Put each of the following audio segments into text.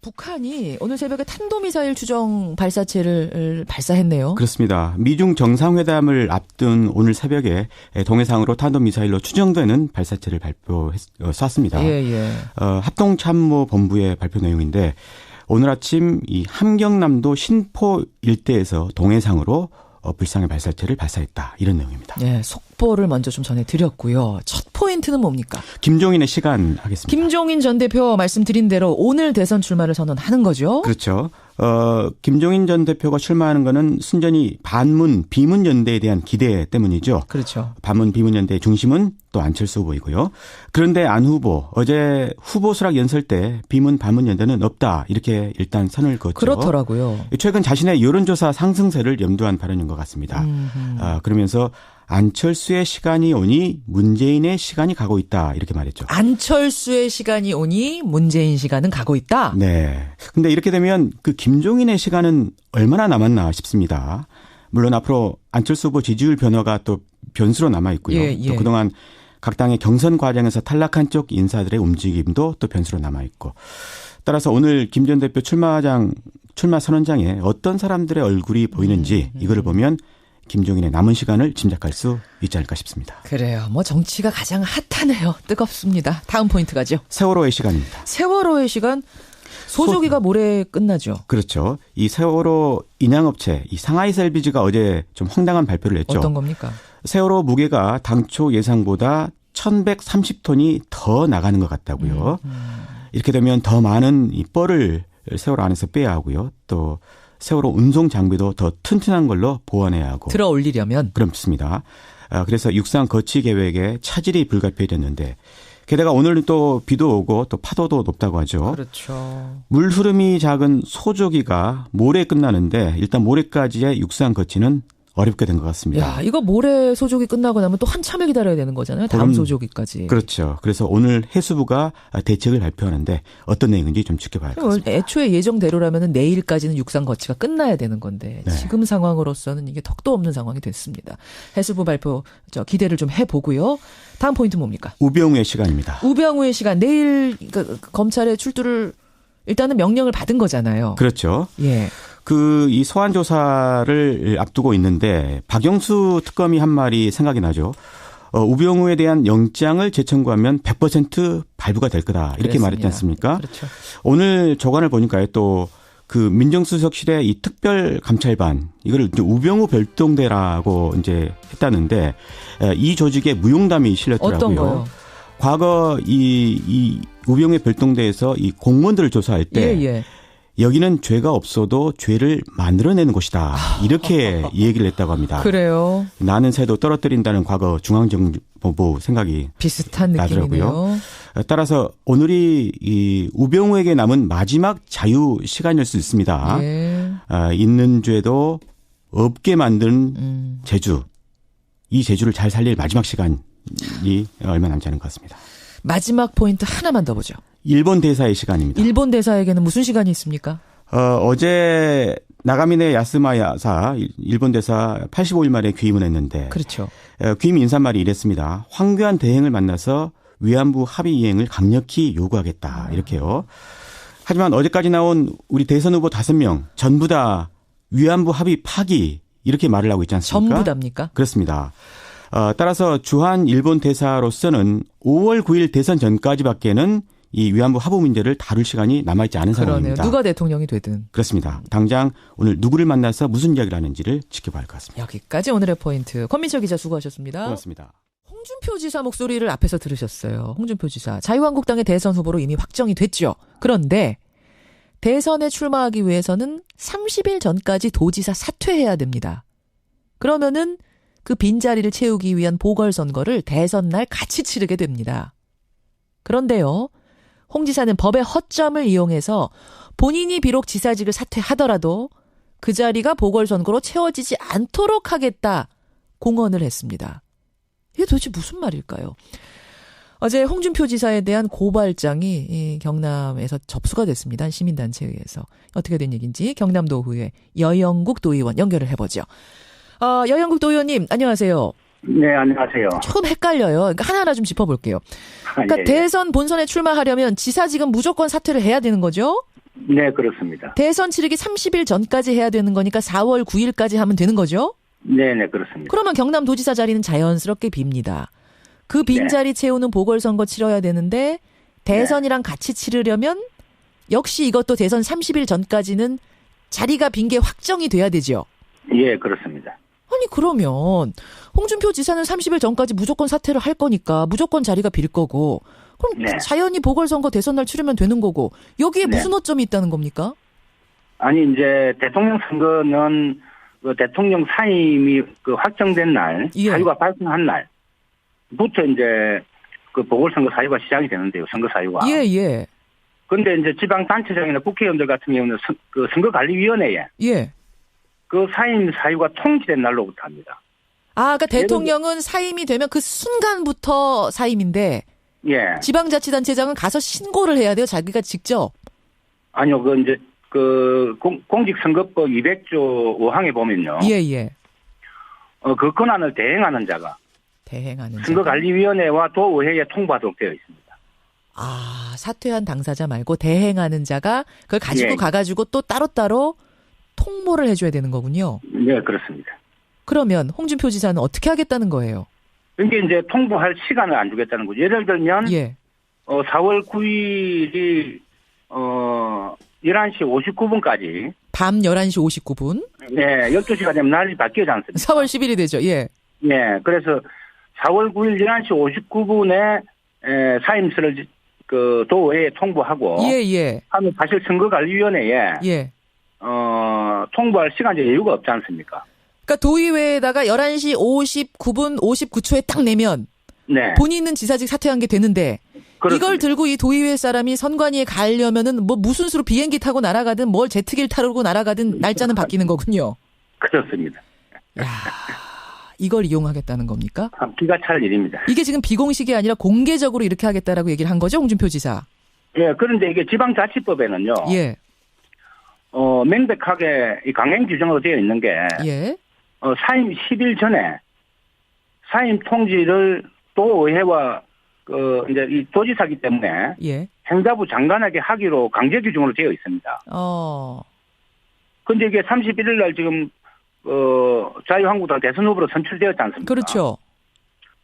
북한이 오늘 새벽에 탄도미사일 추정 발사체를 발사했네요. 그렇습니다. 미중 정상회담을 앞둔 오늘 새벽에 동해상으로 탄도미사일로 추정되는 발사체를 쐈습니다. 예. 합동참모본부의 발표 내용인데 오늘 아침 이 함경남도 신포 일대에서 동해상으로 불상의 발사체를 발사했다. 이런 내용입니다. 예, 속보를 먼저 좀 전해드렸고요. 첫 포인트는 뭡니까? 김종인의 시간 하겠습니다. 김종인 전 대표 말씀드린 대로 오늘 대선 출마를 선언하는 거죠? 그렇죠. 김종인 전 대표가 출마하는 거는 순전히 반문, 비문 연대에 대한 기대 때문이죠. 그렇죠. 반문, 비문 연대의 중심은 또 안철수 후보이고요. 그런데 안 후보, 어제 후보 수락 연설 때 비문, 반문 연대는 없다. 이렇게 일단 선을 그었죠. 그렇더라고요. 최근 자신의 여론조사 상승세를 염두한 발언인 것 같습니다. 그러면서 안철수의 시간이 오니 문재인의 시간이 가고 있다. 이렇게 말했죠. 안철수의 시간이 오니 문재인 시간은 가고 있다? 네. 근데 이렇게 되면 그 김종인의 시간은 얼마나 남았나 싶습니다. 물론 앞으로 안철수 후보 지지율 변화가 또 변수로 남아있고요. 예. 또 그동안 각 당의 경선 과정에서 탈락한 쪽 인사들의 움직임도 또 변수로 남아있고. 따라서 오늘 김 전 대표 출마 선언장에 어떤 사람들의 얼굴이 보이는지 이거를 보면 김종인의 남은 시간을 짐작할 수 있지 않을까 싶습니다. 그래요. 뭐 정치가 가장 핫하네요. 뜨겁습니다. 다음 포인트 가죠. 세월호의 시간입니다. 세월호의 시간 소조기가 모레 끝나죠. 그렇죠. 이 세월호 인양업체 이 상하이셀비지가 어제 좀 황당한 발표를 했죠. 어떤 겁니까? 세월호 무게가 당초 예상보다 1130톤이 더 나가는 것 같다고요. 이렇게 되면 더 많은 이 뻘을 세월호 안에서 빼야 하고요. 또 세월호 운송 장비도 더 튼튼한 걸로 보완해야 하고. 들어 올리려면. 그렇습니다. 그래서 육상 거치 계획에 차질이 불가피해졌는데 게다가 오늘은 또 비도 오고 또 파도도 높다고 하죠. 그렇죠. 물 흐름이 작은 소조기가 모레 끝나는데 일단 모레까지의 육상 거치는 어렵게 된 것 같습니다. 야, 이거 모레 소조기 끝나고 나면 또 한참을 기다려야 되는 거잖아요. 다음 소조기까지. 그렇죠. 그래서 오늘 해수부가 대책을 발표하는데 어떤 내용인지 좀 지켜봐야 할 것 같습니다. 애초에 예정대로라면 내일까지는 육상 거치가 끝나야 되는 건데 네. 지금 상황으로서는 이게 턱도 없는 상황이 됐습니다. 해수부 발표 기대를 좀 해보고요. 다음 포인트 뭡니까? 우병우의 시간입니다. 우병우의 시간. 내일 검찰의 출두를 일단은 명령을 받은 거잖아요. 그렇죠. 예. 이 소환 조사를 앞두고 있는데 박영수 특검이 한 말이 생각이 나죠. 우병우에 대한 영장을 재청구하면 100% 발부가 될 거다. 이렇게 그랬습니다. 말했지 않습니까? 그렇죠. 오늘 조간을 보니까요. 또 그 민정수석실의 이 특별감찰반 이거를 이제 우병우 별동대라고 이제 했다는데 이 조직에 무용담이 실렸더라고요. 어떤 거요? 과거 이 우병우의 별동대에서 이 공무원들을 조사할 때 예. 여기는 죄가 없어도 죄를 만들어내는 곳이다. 이렇게 얘기를 했다고 합니다. 그래요. 나는 새도 떨어뜨린다는 과거 중앙정보부 생각이 비슷한 나더라고요. 느낌이네요. 따라서 오늘이 이 우병우에게 남은 마지막 자유 시간일 수 있습니다. 예. 있는 죄도 없게 만든 제주. 이 제주를 잘 살릴 마지막 시간이 얼마 남지 않은 것 같습니다. 마지막 포인트 하나만 더 보죠. 일본 대사의 시간입니다. 일본 대사에게는 무슨 시간이 있습니까? 어제 나가미네 야스마야사 일본 대사 85일 만에 귀임을 했는데 그렇죠. 귀임 인사말이 이랬습니다. 황교안 대행을 만나서 위안부 합의 이행을 강력히 요구하겠다. 이렇게요. 하지만 어제까지 나온 우리 대선 후보 5명 전부 다 위안부 합의 파기 이렇게 말을 하고 있지 않습니까? 전부 다입니까? 그렇습니다. 따라서 주한 일본 대사로서는 5월 9일 대선 전까지밖에는 이 위안부 합의 문제를 다룰 시간이 남아있지 않은 그러네요. 상황입니다. 누가 대통령이 되든. 그렇습니다. 당장 오늘 누구를 만나서 무슨 이야기를 하는지를 지켜봐야 할 것 같습니다. 여기까지 오늘의 포인트. 권민철 기자 수고하셨습니다. 고맙습니다. 홍준표 지사 목소리를 앞에서 들으셨어요. 홍준표 지사. 자유한국당의 대선 후보로 이미 확정이 됐죠. 그런데 대선에 출마하기 위해서는 30일 전까지 도지사 사퇴해야 됩니다. 그러면은 그 빈자리를 채우기 위한 보궐선거를 대선 날 같이 치르게 됩니다. 그런데요. 홍 지사는 법의 허점을 이용해서 본인이 비록 지사직을 사퇴하더라도 그 자리가 보궐선거로 채워지지 않도록 하겠다 공언을 했습니다. 이게 도대체 무슨 말일까요? 어제 홍준표 지사에 대한 고발장이 경남에서 접수가 됐습니다. 시민단체에 의해서. 어떻게 된 얘기인지 경남도의회 여영국 도의원 연결을 해보죠. 여영국 도의원님 안녕하세요. 네, 안녕하세요. 좀 헷갈려요. 그러니까 하나하나 좀 짚어볼게요. 그러니까 예. 대선 본선에 출마하려면 지사직은 무조건 사퇴를 해야 되는 거죠? 네, 그렇습니다. 대선 치르기 30일 전까지 해야 되는 거니까 4월 9일까지 하면 되는 거죠? 네, 네, 그렇습니다. 그러면 경남도지사 자리는 자연스럽게 빕니다. 그 빈자리 채우는 보궐선거 치러야 되는데 대선이랑 같이 치르려면 역시 이것도 대선 30일 전까지는 자리가 빈 게 확정이 돼야 되죠? 예, 그렇습니다. 아니 그러면 홍준표 지사는 30일 전까지 무조건 사퇴를 할 거니까 무조건 자리가 빌 거고 그럼 네. 자연히 보궐선거 대선날 치르면 되는 거고 여기에 네. 무슨 어점이 있다는 겁니까? 아니, 이제 대통령 선거는 그 대통령 사임이 그 확정된 날, 예. 사유가 발생한 날부터 이제 그 보궐선거 사유가 시작이 되는데요, 선거 사유가. 예, 예. 근데 이제 지방단체장이나 국회의원들 같은 경우는 그 선거관리위원회에 예. 그 사임 사유가 통지된 날로부터 합니다. 아, 그러니까 대통령은 사임이 되면 그 순간부터 사임인데 예. 지방자치단체장은 가서 신고를 해야 돼요, 자기가 직접. 아니요, 그 이제 그 공직선거법 200조 5항에 보면요. 예, 예. 그 권한을 대행하는 자가 대행하는 선거관리위원회와 도의회에 통보하도록 되어 있습니다. 아, 사퇴한 당사자 말고 대행하는 자가 그걸 가지고 예. 가가지고 또 따로따로 통보를 해줘야 되는 거군요. 네, 그렇습니다. 그러면 홍준표 지사는 어떻게 하겠다는 거예요? 이게 이제 통보할 시간을 안 주겠다는 거죠. 예를 들면 예. 4월 9일이 11시 59분까지 밤 11시 59분. 네, 12시가 되면 날이 바뀌지 않습니까? 4월 10일이 되죠. 예. 네, 그래서 4월 9일 11시 59분에 사임서를 그 도의회에 통보하고 예, 예. 하면 사실 선거관리위원회에 예. 통보할 시간적 여유가 없지 않습니까? 그러니까 도의회에다가 11시 59분 59초에 딱 내면 네. 본인은 지사직 사퇴한 게 되는데 그렇습니다. 이걸 들고 이 도의회 사람이 선관위에 가려면은 뭐 무슨 수로 비행기 타고 날아가든 뭘 제트기를 타고 날아가든 날짜는 바뀌는 거군요. 그렇습니다. 야, 이걸 이용하겠다는 겁니까? 기가 찰 일입니다. 이게 지금 비공식이 아니라 공개적으로 이렇게 하겠다라고 얘기를 한 거죠, 홍준표 지사? 예, 그런데 이게 지방자치법에는요. 예. 명백하게 이 강행 규정으로 되어 있는 게 예. 사임 10일 전에 사임 통지를 도의회와 이제 이 도지사기 때문에 예. 행자부 장관에게 하기로 강제 규정으로 되어 있습니다. 근데 이게 31일 날 지금 자유한국당 대선 후보로 선출되었지 않습니까? 그렇죠.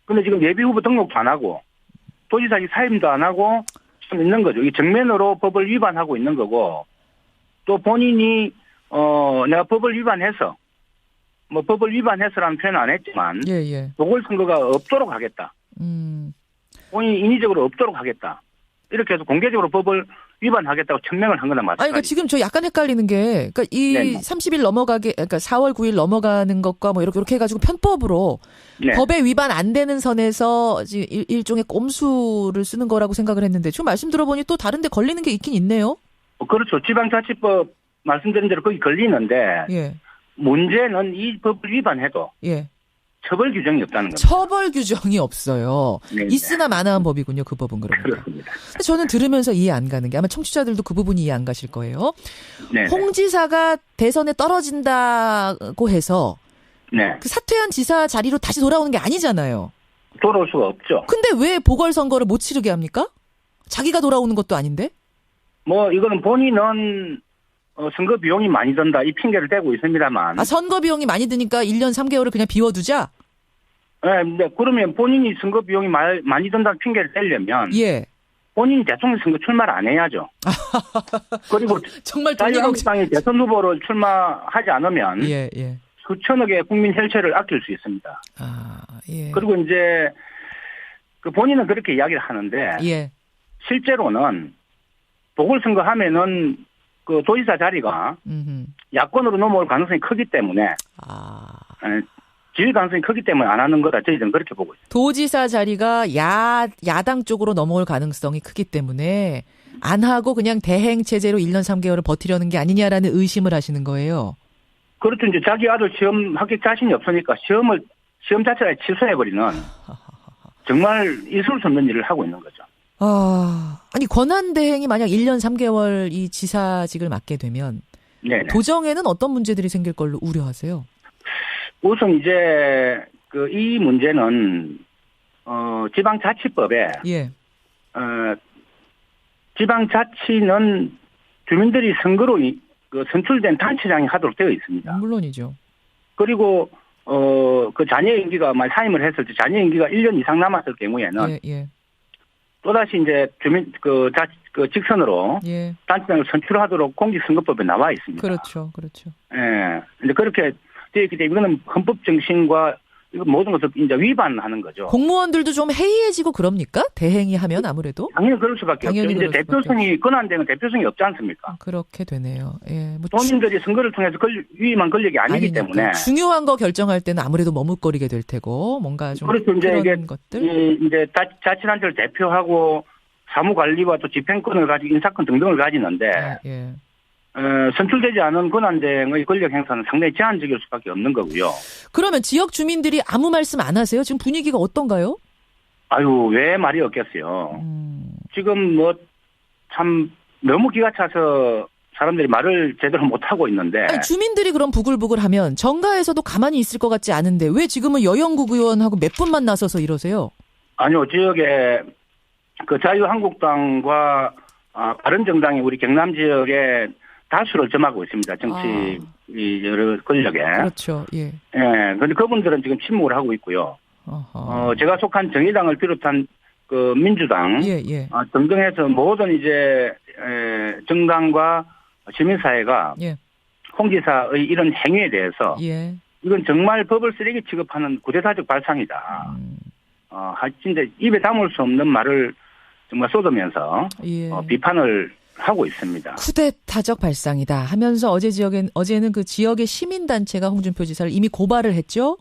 근데 지금 예비 후보 등록도 안 하고 도지사직 사임도 안 하고 지금 있는 거죠. 이 정면으로 법을 위반하고 있는 거고 또 본인이 내가 법을 위반해서 뭐 법을 위반해서라는 표현은 안 했지만 예, 예. 보궐선거가 없도록 하겠다. 본인이 인위적으로 없도록 하겠다. 이렇게 해서 공개적으로 법을 위반하겠다고 천명을 한 거나 아니, 마찬가지. 그러니까 지금 저 약간 헷갈리는 게, 그러니까 이 네네. 30일 넘어가게, 그러니까 4월 9일 넘어가는 것과 뭐 이렇게 해가지고 편법으로 네. 법에 위반 안 되는 선에서 지금 일종의 꼼수를 쓰는 거라고 생각을 했는데 지금 말씀 들어보니 또 다른데 걸리는 게 있긴 있네요. 그렇죠. 지방자치법 말씀드린 대로 거기 걸리는데 예, 문제는 이 법을 위반해도 예. 처벌 규정이 없다는 겁니다. 처벌 규정이 없어요. 네네. 있으나 마나한 법이군요. 그 법은 그러니까. 그렇습니다. 저는 들으면서 이해 안 가는 게 아마 청취자들도 그 부분이 이해 안 가실 거예요. 네. 홍 지사가 대선에 떨어진다고 해서 네. 그 사퇴한 지사 자리로 다시 돌아오는 게 아니잖아요. 돌아올 수가 없죠. 근데 왜 보궐선거를 못 치르게 합니까? 자기가 돌아오는 것도 아닌데? 뭐 이거는 본인은 선거 비용이 많이 든다 이 핑계를 대고 있습니다만. 아, 선거 비용이 많이 드니까 1년 3개월을 그냥 비워두자? 네, 근데 그러면 본인이 선거 비용이 많이 든다는 핑계를 대려면 예. 본인이 대통령 선거 출마를 안 해야죠. 그리고 정말 돈이 걱정. 자유한국당이 대선 후보를 출마하지 않으면 예, 예. 수천억의 국민 혈세를 아낄 수 있습니다. 아, 예. 그리고 이제 그 본인은 그렇게 이야기를 하는데 예. 실제로는 보궐선거 하면은 그 도지사 자리가 야권으로 넘어올 가능성이 크기 때문에 지위 가능성이 크기 때문에 안 하는 거다. 저희들은 그렇게 보고 있습니다. 도지사 자리가 야당 쪽으로 넘어올 가능성이 크기 때문에 안 하고 그냥 대행 체제로 1년 3개월을 버티려는 게 아니냐라는 의심을 하시는 거예요. 그렇죠. 이제 자기 아들 시험 합격 자신이 없으니까 시험 자체를 취소해버리는 정말 있을 수 없는 일을 하고 있는 거죠. 아니 권한대행이 만약 1년 3개월 이 지사직을 맡게 되면 네네. 도정에는 어떤 문제들이 생길 걸로 우려하세요? 우선 이제 이 문제는 지방자치법에 예. 지방자치는 주민들이 선거로 선출된 단체장이 하도록 되어 있습니다. 물론이죠. 그리고 그 자녀 임기가 사임을 했을 때 자녀 임기가 1년 이상 남았을 경우에는 예, 예. 또다시 이제 주민 직선으로 예. 단체장을 선출하도록 공직선거법에 나와 있습니다. 그렇죠. 그렇죠. 예. 이제 그렇게 되어 있기 때문에 이거는 헌법 정신과 이거 모든 것을 이제 위반하는 거죠. 공무원들도 좀 해이해지고 그럽니까? 대행이 하면 아무래도? 당연히 그럴 수밖에 없죠. 당연히 이제 그럴 수밖에 대표성이 권한되는 대표성이 없지 않습니까? 그렇게 되네요. 예. 뭐 도민들이 선거를 통해서 위임한 권력이 아니기 아니니까. 때문에 중요한 거 결정할 때는 아무래도 머뭇거리게 될 테고 뭔가 좀 그렇죠. 이제 그런 이게 것들. 이제 자치단체를 대표하고 사무관리와 또 집행권을 가지고 인사권 등등을 가지는데 예. 선출되지 않은 권한대행의 권력 행사는 상당히 제한적일 수밖에 없는 거고요. 그러면 지역 주민들이 아무 말씀 안 하세요? 지금 분위기가 어떤가요? 아유, 왜 말이 없겠어요. 지금 참 너무 기가 차서 사람들이 말을 제대로 못하고 있는데. 아니, 주민들이 그럼 부글부글하면 정가에서도 가만히 있을 것 같지 않은데 왜 지금은 여영국 의원하고 몇 분만 나서서 이러세요? 아니요, 지역에 그 자유한국당과 바른정당이 우리 경남 지역에 다수를 점하고 있습니다. 정치 여러 권력에. 그렇죠. 예. 예. 그런데 그분들은 지금 침묵을 하고 있고요. 제가 속한 정의당을 비롯한 그 민주당 예. 등등 해서 모든 이제 정당과 시민사회가 예. 홍 지사의 이런 행위에 대해서 예. 이건 정말 법을 쓰레기 취급하는 구대사적 발상이다. 진짜 입에 담을 수 없는 말을 정말 쏟으면서 예. 비판을 하고 있습니다. 쿠데타적 발상이다 하면서 어제는 그 지역의 시민단체가 홍준표 지사를 이미 고발을 했죠?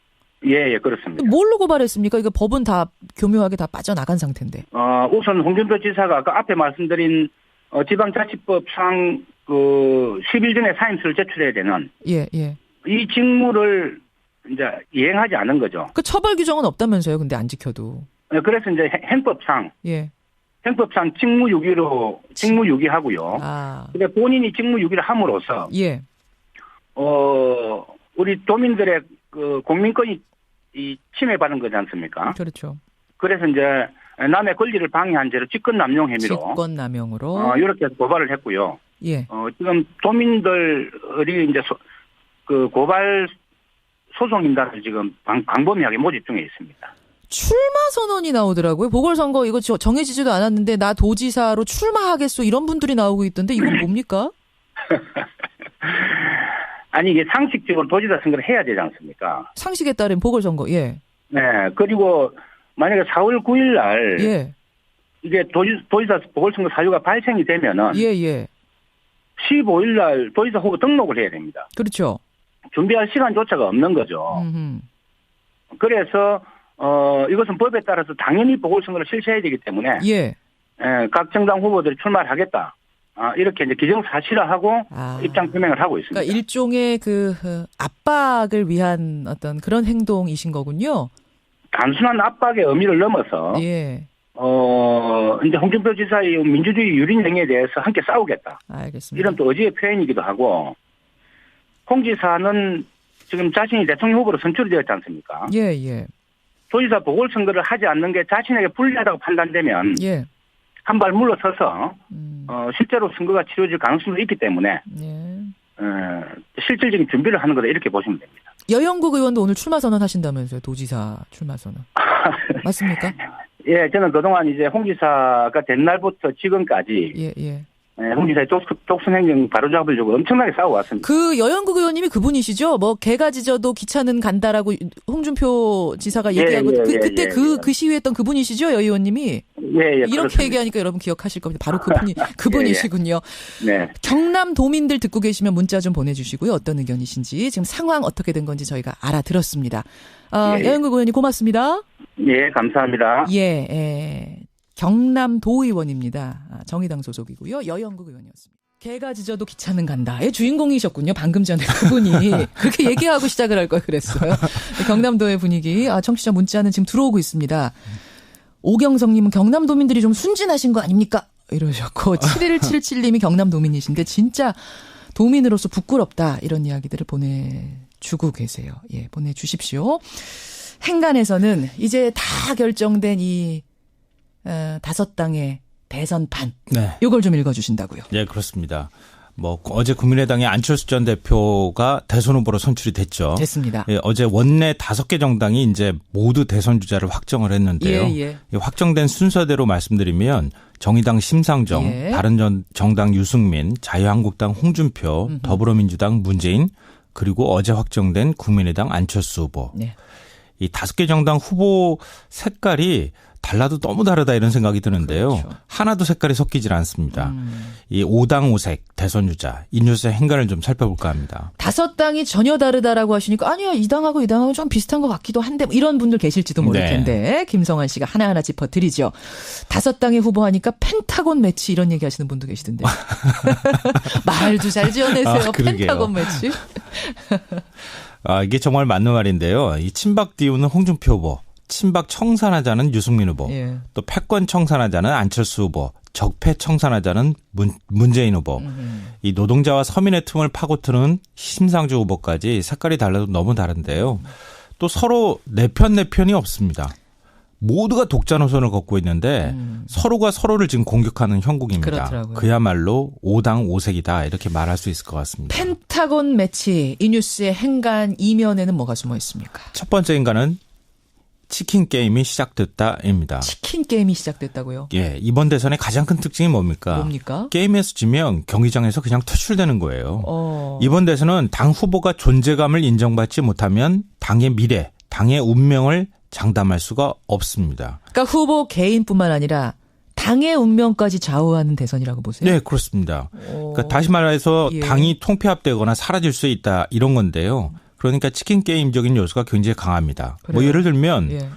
예, 그렇습니다. 뭘로 고발했습니까? 이거 법은 다 교묘하게 다 빠져나간 상태인데. 우선 홍준표 지사가 아까 앞에 말씀드린 지방자치법상 그 10일 전에 사임서를 제출해야 되는 예. 이 직무를 이제 이행하지 않은 거죠. 그 처벌 규정은 없다면서요? 근데 안 지켜도. 그래서 이제 행법상 직무유기하고요. 근데 본인이 직무유기를 함으로써 예. 우리 도민들의 그 공민권이 침해받은 거지 않습니까? 그렇죠. 그래서 이제 남의 권리를 방해한 죄로 직권남용 혐의로 이렇게 해서 고발을 했고요. 예. 지금 도민들이 이제 그 고발 소송인단을 지금 광범위하게 모집 중에 있습니다. 출마 선언이 나오더라고요. 보궐선거 이거 정해지지도 않았는데 나 도지사로 출마하겠소 이런 분들이 나오고 있던데 이건 뭡니까? 아니 이게 상식적으로 도지사 선거를 해야 되지 않습니까? 상식에 따른 보궐선거. 예. 네. 그리고 만약에 4월 9일 날 예. 이게 도지사 보궐선거 사유가 발생이 되면은 예. 15일 날 도지사 후보 등록을 해야 됩니다. 그렇죠. 준비할 시간조차가 없는 거죠. 그래서 이것은 법에 따라서 당연히 보궐선거를 실시해야 되기 때문에 각 정당 후보들이 출마를 하겠다. 이렇게 이제 기정사실화하고 입장 표명을 하고 있습니다. 그러니까 일종의 그 압박을 위한 어떤 그런 행동이신 거군요. 단순한 압박의 의미를 넘어서 이제 홍준표 지사의 민주주의 유린 행위에 대해서 함께 싸우겠다. 알겠습니다. 이런 또 의지의 표현이기도 하고 홍 지사는 지금 자신이 대통령 후보로 선출이 되었지 않습니까? 예. 도지사 보궐선거를 하지 않는 게 자신에게 불리하다고 판단되면 한 발 물러서서 실제로 선거가 치러질 가능성도 있기 때문에 실질적인 준비를 하는 거다 이렇게 보시면 됩니다. 여영국 의원도 오늘 출마 선언하신다면서요? 도지사 출마 선언. 맞습니까? 예, 저는 그동안 이제 홍 지사가 된 날부터 지금까지 홍 지사의 독선 행정 바로잡으려고 엄청나게 싸워왔습니다. 그 여영국 의원님이 그분이시죠? 뭐 개가 짖어도 기차는 간다라고 홍준표 지사가 얘기하고 그때 그 시위했던 그분이시죠? 여 의원님이? 이렇게 그렇습니다. 얘기하니까 여러분 기억하실 겁니다. 바로 그분이시군요. 네. 경남 도민들 듣고 계시면 문자 좀 보내주시고요. 어떤 의견이신지 지금 상황 어떻게 된 건지 저희가 알아들었습니다. 여영국 의원님 고맙습니다. 예, 감사합니다. 경남 도의원입니다. 정의당 소속이고요. 여영국 의원이었습니다. 개가 짖어도 기차는 간다의 주인공이셨군요. 방금 전에 그분이 그렇게 얘기하고 시작을 할 걸 그랬어요. 경남도의 분위기. 청취자 문자는 지금 들어오고 있습니다. 오경성님은 경남도민들이 좀 순진하신 거 아닙니까? 이러셨고 7177님이 경남도민이신데 진짜 도민으로서 부끄럽다 이런 이야기들을 보내주고 계세요. 보내주십시오. 행간에서는 이제 다 결정된 이 5당의 대선판. 이걸 좀 읽어주신다고요. 네, 그렇습니다. 뭐 어제 국민의당의 안철수 전 대표가 대선 후보로 선출이 됐죠. 됐습니다. 예, 어제 원내 5개 정당이 이제 모두 대선 주자를 확정을 했는데요. 예. 확정된 순서대로 말씀드리면 정의당 심상정, 예. 바른정당 유승민, 자유한국당 홍준표, 더불어민주당 문재인, 그리고 어제 확정된 국민의당 안철수 후보. 네. 이 5개 정당 후보 색깔이 달라도 너무 다르다 이런 생각이 드는데요. 그렇죠. 하나도 색깔이 섞이질 않습니다. 이 5당 5색 대선 주자 이 뉴스의 행간을 좀 살펴볼까 합니다. 5당이 전혀 다르다라고 하시니까 아니야 이 당하고 좀 비슷한 것 같기도 한데 뭐 이런 분들 계실지도 모를 텐데 김성환 씨가 하나하나 짚어드리죠. 5당의 후보하니까 펜타곤 매치 이런 얘기 하시는 분도 계시던데. 말도 잘 지어내세요. 펜타곤 매치. 이게 정말 맞는 말인데요. 이 친박 띄우는 홍준표 후보. 친박 청산하자는 유승민 후보, 예. 또 패권 청산하자는 안철수 후보, 적폐 청산하자는 문재인 후보, 이 노동자와 서민의 틈을 파고드는 심상조 후보까지 색깔이 달라도 너무 다른데요. 또 서로 내 편이 없습니다. 모두가 독자 노선을 걷고 있는데 서로가 서로를 지금 공격하는 형국입니다. 그렇더라고요. 그야말로 5당 5색이다 이렇게 말할 수 있을 것 같습니다. 펜타곤 매치 이 뉴스의 행간 이면에는 뭐가 숨어 있습니까? 첫 번째 인간은 치킨 게임이 시작됐다입니다. 치킨 게임이 시작됐다고요? 예, 이번 대선의 가장 큰 특징이 뭡니까? 게임에서 지면 경기장에서 그냥 퇴출되는 거예요. 이번 대선은 당 후보가 존재감을 인정받지 못하면 당의 미래, 당의 운명을 장담할 수가 없습니다. 그러니까 후보 개인뿐만 아니라 당의 운명까지 좌우하는 대선이라고 보세요? 네, 그렇습니다. 그러니까 다시 말해서 예. 당이 통폐합되거나 사라질 수 있다 이런 건데요. 그러니까 치킨 게임적인 요소가 굉장히 강합니다. 그래요? 뭐 예를 들면 예.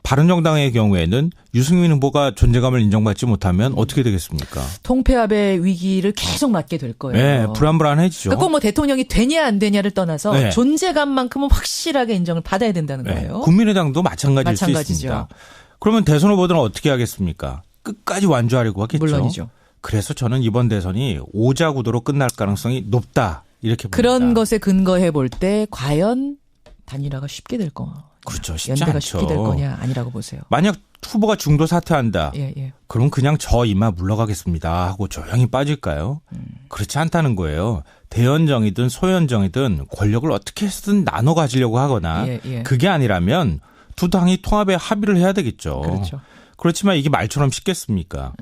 바른정당의 경우에는 유승민 후보가 존재감을 인정받지 못하면 어떻게 되겠습니까? 통폐합의 위기를 계속 맞게 될 거예요. 네, 불안불안해지죠. 그러니까 꼭 뭐 대통령이 되냐 안 되냐를 떠나서 네. 존재감만큼은 확실하게 인정을 받아야 된다는 거예요. 네, 국민의당도 마찬가지일 수 있습니다. 그러면 대선 후보들은 어떻게 하겠습니까? 끝까지 완주하려고 하겠죠. 물론이죠. 그래서 저는 이번 대선이 오자구도로 끝날 가능성이 높다. 이렇게 봅니다. 그런 것에 근거해 볼 때 과연 단일화가 쉽게 될 거. 그렇죠. 쉽지 연대가 않죠. 쉽게 될 거냐 아니라고 보세요. 만약 후보가 중도 사퇴한다. 예. 그럼 그냥 저 이마 물러가겠습니다 하고 조용히 빠질까요? 그렇지 않다는 거예요. 대연정이든 소연정이든 권력을 어떻게 해서든 나눠 가지려고 하거나 예. 그게 아니라면 두 당이 통합에 합의를 해야 되겠죠. 그렇죠. 그렇지만 이게 말처럼 쉽겠습니까?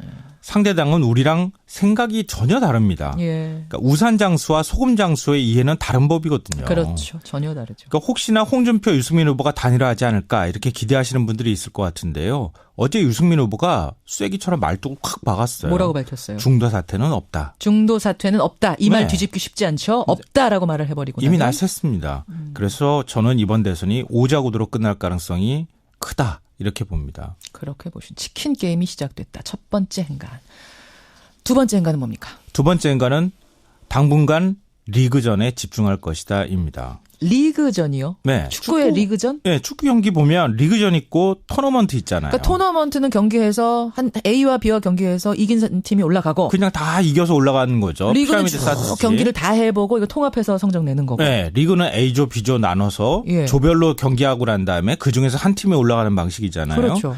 상대당은 우리랑 생각이 전혀 다릅니다. 예. 그러니까 우산 장수와 소금 장수의 이해는 다른 법이거든요. 그렇죠. 전혀 다르죠. 그러니까 혹시나 홍준표, 유승민 후보가 단일화하지 않을까 이렇게 기대하시는 분들이 있을 것 같은데요. 어제 유승민 후보가 쐐기처럼 말뚝을 확 박았어요. 뭐라고 밝혔어요? 중도 사퇴는 없다. 중도 사퇴는 없다. 이 말 네. 뒤집기 쉽지 않죠. 없다라고 말을 해버리고 이미 나면. 날샜습니다. 그래서 저는 이번 대선이 오자구도로 끝날 가능성이 크다. 이렇게 봅니다. 그렇게 보신 치킨 게임이 시작됐다. 첫 번째 행간. 두 번째 행간은 뭡니까? 두 번째 행간은 당분간 리그전에 집중할 것이다입니다. 리그전이요? 네. 축구의 리그전? 네, 축구 경기 보면 리그전 있고 토너먼트 있잖아요. 그러니까 토너먼트는 경기해서 한 A와 B와 경기해서 이긴 팀이 올라가고 그냥 다 이겨서 올라가는 거죠. 리그는 피라미드 쭉 쌓듯이. 경기를 다 해보고 이거 통합해서 성적 내는 거고. 네, 리그는 A조, B조 나눠서 예. 조별로 경기하고 난 다음에 그중에서 한 팀이 올라가는 방식이잖아요. 그렇죠.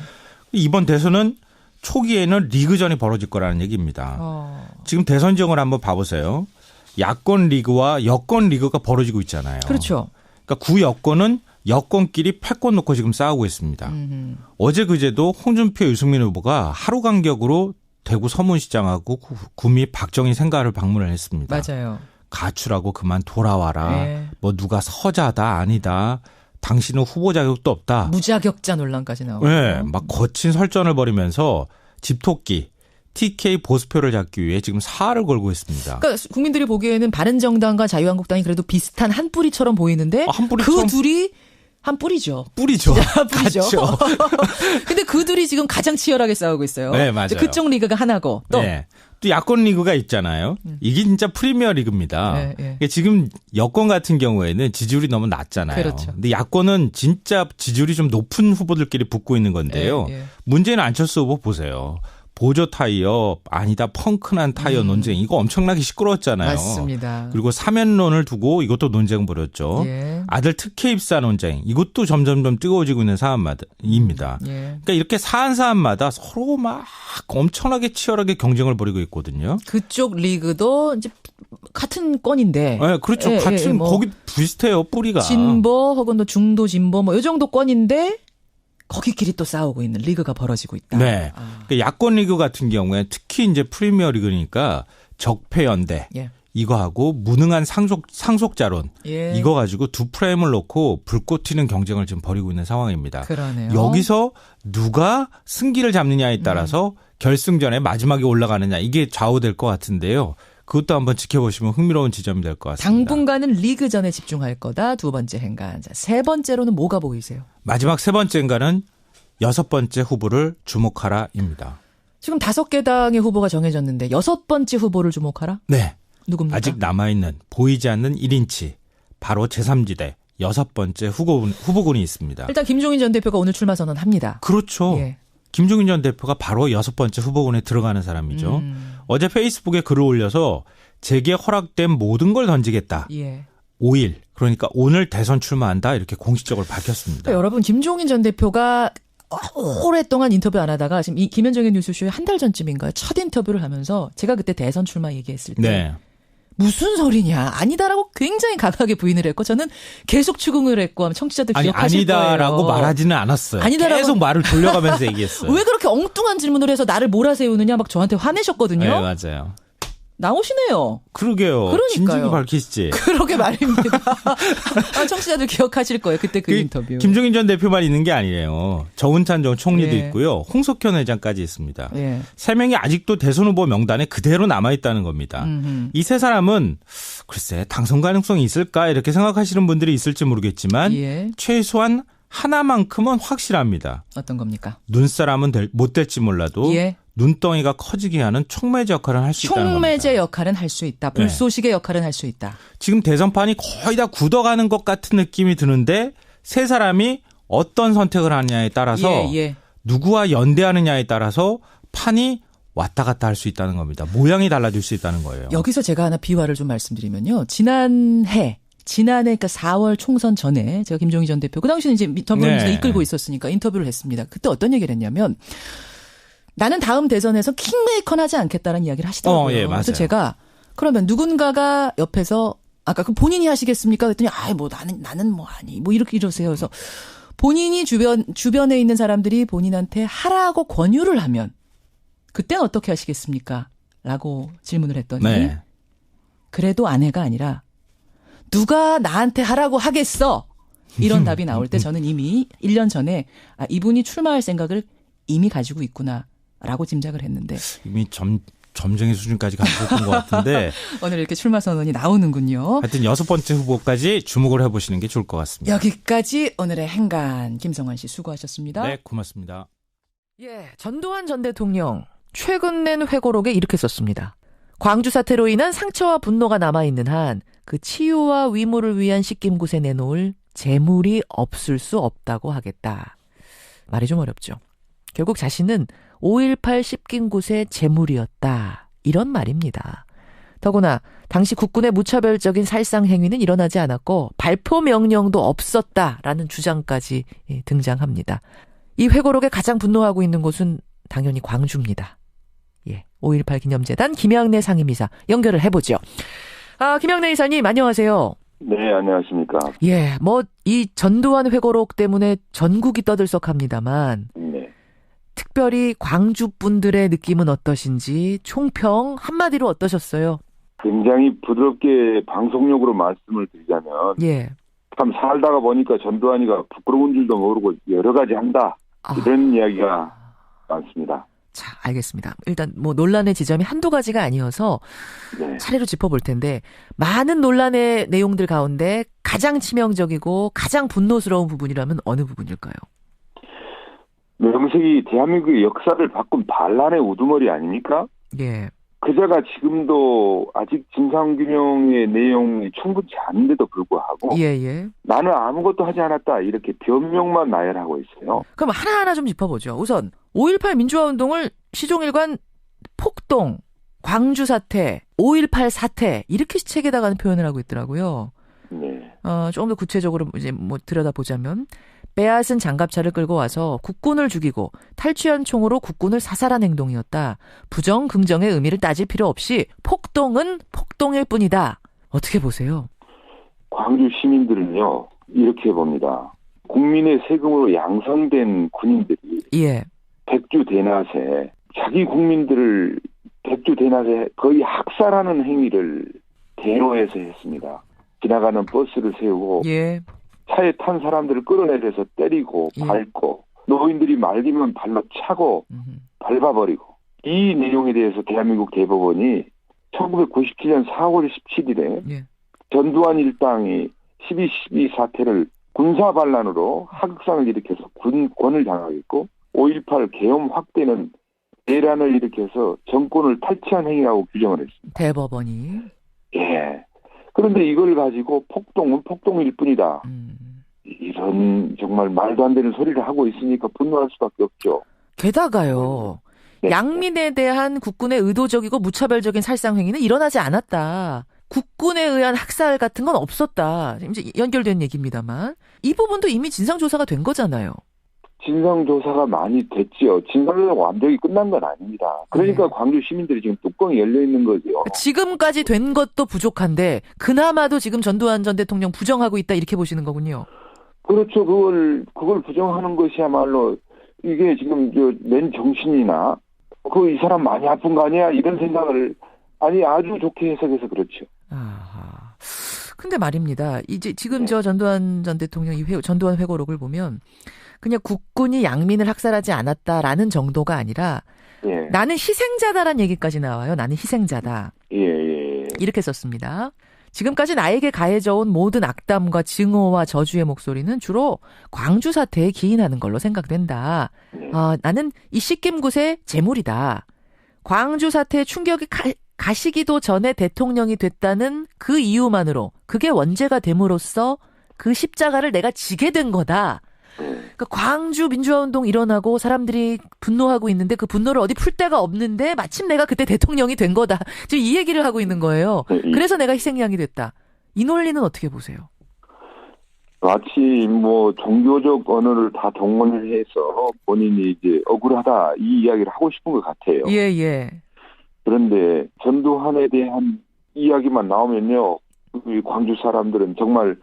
이번 대선은 초기에는 리그전이 벌어질 거라는 얘기입니다. 지금 대선 지형을 한번 봐보세요. 야권 리그와 여권 리그가 벌어지고 있잖아요. 그렇죠. 그러니까 구여권은 여권끼리 패권 놓고 지금 싸우고 있습니다. 어제 그제도 홍준표, 유승민 후보가 하루 간격으로 대구 서문시장하고 구미 박정희 생가를 방문을 했습니다. 맞아요. 가출하고 그만 돌아와라. 네. 뭐 누가 서자다 아니다. 당신은 후보 자격도 없다. 무자격자 논란까지 나오고. 네, 막 거친 설전을 벌이면서 집토끼, TK 보수표를 잡기 위해 지금 사활을 걸고 있습니다. 그러니까 국민들이 보기에는 바른정당과 자유한국당이 그래도 비슷한 한 뿌리처럼 보이는데 한 뿌리처럼. 그 둘이 한 뿌리죠. 뿌리죠. 뿌리죠. 같죠. 근데 그 둘이 지금 가장 치열하게 싸우고 있어요. 네, 맞아요. 그쪽 리그가 하나고 또 네. 또 야권 리그가 있잖아요. 이게 진짜 프리미어 리그입니다. 네, 네. 그러니까 지금 여권 같은 경우에는 지지율이 너무 낮잖아요. 그렇죠. 근데 야권은 진짜 지지율이 좀 높은 후보들끼리 붙고 있는 건데요. 네, 네. 문제는 안철수 후보 보세요. 보조 타이어 아니다 펑크난 타이어 논쟁 이거 엄청나게 시끄러웠잖아요. 맞습니다. 그리고 사면론을 두고 이것도 논쟁 벌였죠. 예. 아들 특혜 입사 논쟁 이것도 점점점 뜨거워지고 있는 사안입니다. 예. 그러니까 이렇게 사안마다 서로 막 엄청나게 치열하게 경쟁을 벌이고 있거든요. 그쪽 리그도 이제 같은 건인데. 네, 그렇죠. 예, 같은 예, 뭐 거기 비슷해요 뿌리가. 진보 혹은 또 중도 진보 뭐 이 정도 건인데 거기끼리 또 싸우고 있는 리그가 벌어지고 있다. 네. 그러니까 야권 리그 같은 경우에 특히 이제 프리미어 리그니까 적폐연대 예. 이거하고 무능한 상속자론 예. 이거 가지고 두 프레임을 놓고 불꽃 튀는 경쟁을 지금 벌이고 있는 상황입니다. 그러네요. 여기서 누가 승기를 잡느냐에 따라서 결승전에 마지막에 올라가느냐 이게 좌우될 것 같은데요. 그것도 한번 지켜보시면 흥미로운 지점이 될 것 같습니다. 당분간은 리그전에 집중할 거다. 두 번째 행간. 자, 세 번째로는 뭐가 보이세요? 마지막 세 번째 행간은 6번째 후보를 주목하라입니다. 지금 5개 당의 후보가 정해졌는데 6번째 후보를 주목하라? 네. 누굽니까? 아직 남아있는 보이지 않는 1인치 바로 제3지대 6번째 후보군이 있습니다. 일단 김종인 전 대표가 오늘 출마 선언합니다. 그렇죠. 예. 김종인 전 대표가 바로 6번째 후보군에 들어가는 사람이죠. 어제 페이스북에 글을 올려서 제게 허락된 모든 걸 던지겠다. 예. 5일 그러니까 오늘 대선 출마한다 이렇게 공식적으로 밝혔습니다. 그러니까 여러분 김종인 전 대표가 오랫동안 인터뷰 안 하다가 지금 이 김현정의 뉴스쇼에 한 달 전쯤인가요? 첫 인터뷰를 하면서 제가 그때 대선 출마 얘기했을 때 네. 무슨 소리냐 아니다라고 굉장히 강하게 부인을 했고 저는 계속 추궁을 했고 청취자들 아니 기억하실 아니다라고 거예요. 말하지는 않았어요. 아니다라고 계속 말을 돌려가면서 얘기했어요. 왜 그렇게 엉뚱한 질문을 해서 나를 몰아세우느냐 막 저한테 화내셨거든요. 네, 맞아요. 나오시네요. 그러게요. 그러니까요. 진즉이 밝히시지. 그러게 말입니다. 청취자들 기억하실 거예요. 그때 그 인터뷰. 김종인 전 대표만 있는 게 아니에요. 정운찬 전 총리도 예. 있고요. 홍석현 회장까지 있습니다. 예. 3명이 아직도 대선 후보 명단에 그대로 남아있다는 겁니다. 이 세 사람은 글쎄 당선 가능성이 있을까 이렇게 생각하시는 분들이 있을지 모르겠지만 예. 최소한 하나만큼은 확실합니다. 어떤 겁니까? 눈사람은 못 될지 몰라도 예. 눈덩이가 커지게 하는 촉매제 역할을 할 수 있다는 겁니다. 촉매제 역할은 할 수 있다. 불쏘시개 역할은 할 수 있다. 지금 대선판이 거의 다 굳어가는 것 같은 느낌이 드는데 세 사람이 어떤 선택을 하느냐에 따라서 예. 누구와 연대하느냐에 따라서 판이 왔다 갔다 할 수 있다는 겁니다. 모양이 달라질 수 있다는 거예요. 여기서 제가 하나 비화를 좀 말씀드리면요. 지난해 그러니까 4월 총선 전에 제가 김종인 전 대표 그 당시는 이제 더불어민주당 이끌고 있었으니까 인터뷰를 했습니다. 그때 어떤 얘기를 했냐면 나는 다음 대선에서 킹메이커는 하지 않겠다라는 이야기를 하시더라고요. 예, 맞아요. 그래서 제가 그러면 누군가가 옆에서 아까 그 본인이 하시겠습니까? 그랬더니 뭐 나는 뭐 아니 뭐 이러세요. 그래서 본인이 주변에 있는 사람들이 본인한테 하라고 권유를 하면 그때는 어떻게 하시겠습니까? 라고 질문을 했더니 네. 그래도 아내가 아니라 누가 나한테 하라고 하겠어? 이런 답이 나올 때 저는 이미 1년 전에 이분이 출마할 생각을 이미 가지고 있구나라고 짐작을 했는데 이미 점쟁이 수준까지 가고 있는 것 같은데 오늘 이렇게 출마 선언이 나오는군요. 하여튼 6번째 후보까지 주목을 해보시는 게 좋을 것 같습니다. 여기까지 오늘의 행간 김성환 씨 수고하셨습니다. 네, 고맙습니다. 예, 전두환 전 대통령 최근 낸 회고록에 이렇게 썼습니다. 광주 사태로 인한 상처와 분노가 남아있는 한 그 치유와 위무를 위한 씻김굿에 내놓을 재물이 없을 수 없다고 하겠다. 말이 좀 어렵죠. 결국 자신은 5.18 씻김굿의 재물이었다. 이런 말입니다. 더구나 당시 국군의 무차별적인 살상 행위는 일어나지 않았고 발포 명령도 없었다라는 주장까지 등장합니다. 이 회고록에 가장 분노하고 있는 곳은 당연히 광주입니다. 예, 5.18 기념재단 김양래 상임이사 연결을 해보죠. 김양래 이사님 안녕하세요. 네, 안녕하십니까. 예, 이 전두환 회고록 때문에 전국이 떠들썩합니다만 네. 특별히 광주 분들의 느낌은 어떠신지 총평 한마디로 어떠셨어요? 굉장히 부드럽게 방송용으로 말씀을 드리자면 예. 참 살다가 보니까 전두환이가 부끄러운 줄도 모르고 여러 가지 한다. 이런 이야기가 많습니다. 자, 알겠습니다. 일단 논란의 지점이 한두 가지가 아니어서 네. 차례로 짚어볼 텐데 많은 논란의 내용들 가운데 가장 치명적이고 가장 분노스러운 부분이라면 어느 부분일까요? 명색이 대한민국의 역사를 바꾼 반란의 우두머리 아닙니까? 예. 그자가 지금도 아직 진상규명의 내용이 충분치 않은데도 불구하고 예. 나는 아무것도 하지 않았다 이렇게 변명만 나열하고 있어요. 그럼 하나하나 좀 짚어보죠. 우선 5.18 민주화운동을 시종일관 폭동, 광주 사태, 5.18 사태 이렇게 체계다가는 표현을 하고 있더라고요. 네. 조금 더 구체적으로 이제 뭐 들여다보자면 빼앗은 장갑차를 끌고 와서 국군을 죽이고 탈취한 총으로 국군을 사살한 행동이었다. 부정, 긍정의 의미를 따질 필요 없이 폭동은 폭동일 뿐이다. 어떻게 보세요? 광주 시민들은요, 이렇게 봅니다. 국민의 세금으로 양성된 군인들이 예. 백주대낮에 자기 국민들을 백주대낮에 거의 학살하는 행위를 대로해서 했습니다. 지나가는 버스를 세우고 예. 차에 탄 사람들을 끌어내려서 때리고 예. 밟고 노인들이 말리면 발로 차고 밟아버리고 이 내용에 대해서 대한민국 대법원이 1997년 4월 17일에 예. 전두환 일당이 12.12 사태를 군사반란으로 하극상을 일으켜서 군권을 장악했고 5.18 계엄 확대는 내란을 일으켜서 정권을 탈취한 행위라고 규정을 했습니다. 대법원이. 예. 그런데 이걸 가지고 폭동은 폭동일 뿐이다. 이런 정말 말도 안 되는 소리를 하고 있으니까 분노할 수밖에 없죠. 게다가요. 네. 양민에 대한 국군의 의도적이고 무차별적인 살상행위는 일어나지 않았다. 국군에 의한 학살 같은 건 없었다. 이제 연결된 얘기입니다만 이 부분도 이미 진상조사가 된 거잖아요. 진상조사가 많이 됐죠. 진상조사가 완벽히 끝난 건 아닙니다. 그러니까 네. 광주 시민들이 지금 뚜껑이 열려 있는 거죠. 지금까지 된 것도 부족한데 그나마도 지금 전두환 전 대통령 부정하고 있다 이렇게 보시는 거군요. 그렇죠. 그걸 부정하는 것이야말로 이게 지금 맨 정신이나 이 사람 많이 아픈 거 아니야? 이런 생각을 아주 좋게 해석해서 그렇죠. 아하. 근데 말입니다. 이제 지금 저 전두환 전 대통령 전두환 회고록을 보면 그냥 국군이 양민을 학살하지 않았다라는 정도가 아니라 예. 나는 희생자다라는 얘기까지 나와요. 나는 희생자다. 예. 이렇게 썼습니다. 지금까지 나에게 가해져온 모든 악담과 증오와 저주의 목소리는 주로 광주 사태에 기인하는 걸로 생각된다. 나는 이 씻김굿의 재물이다. 광주 사태의 충격이 가시기도 전에 대통령이 됐다는 그 이유만으로 그게 원죄가 됨으로써 그 십자가를 내가 지게 된 거다. 그러니까 광주 민주화운동 일어나고 사람들이 분노하고 있는데 그 분노를 어디 풀 데가 없는데 마침 내가 그때 대통령이 된 거다. 지금 이 얘기를 하고 있는 거예요. 그래서 내가 희생양이 됐다. 이 논리는 어떻게 보세요? 마치 종교적 언어를 다 동원을 해서 본인이 이제 억울하다 이 이야기를 하고 싶은 것 같아요. 예. 그런데 전두환에 대한 이야기만 나오면요, 이 광주 사람들은 정말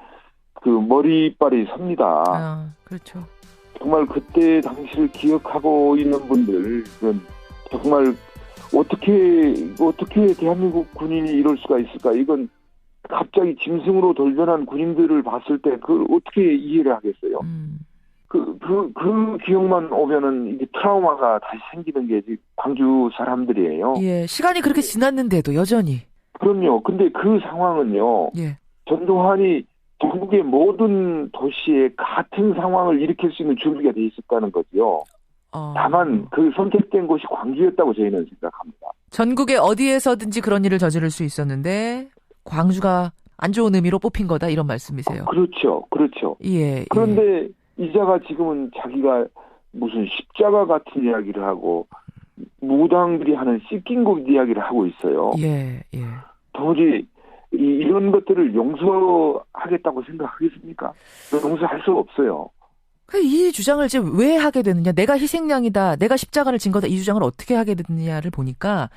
그 머리빨이 섭니다. 그렇죠. 정말 그때 당시를 기억하고 있는 분들은 정말 어떻게 대한민국 군인이 이럴 수가 있을까? 이건 갑자기 짐승으로 돌변한 군인들을 봤을 때 그걸 어떻게 이해를 하겠어요? 그 기억만 오면은 이게 트라우마가 다시 생기는 게 광주 사람들이에요. 예, 시간이 그렇게 지났는데도 여전히. 그럼요. 근데 그 상황은요. 예. 전두환이 전국의 모든 도시에 같은 상황을 일으킬 수 있는 준비가 돼 있었다는 거죠. 다만 그 선택된 곳이 광주였다고 저희는 생각합니다. 전국의 어디에서든지 그런 일을 저지를 수 있었는데 광주가 안 좋은 의미로 뽑힌 거다 이런 말씀이세요. 그렇죠. 예. 그런데 이자가 지금은 자기가 무슨 십자가 같은 이야기를 하고 무당들이 하는 씻김굿 이야기를 하고 있어요. 예. 도저히 이런 것들을 용서하겠다고 생각하겠습니까? 용서할 수 없어요. 이 주장을 이제 왜 하게 되느냐. 내가 희생양이다. 내가 십자가를 진 거다. 이 주장을 어떻게 하게 되느냐를 보니까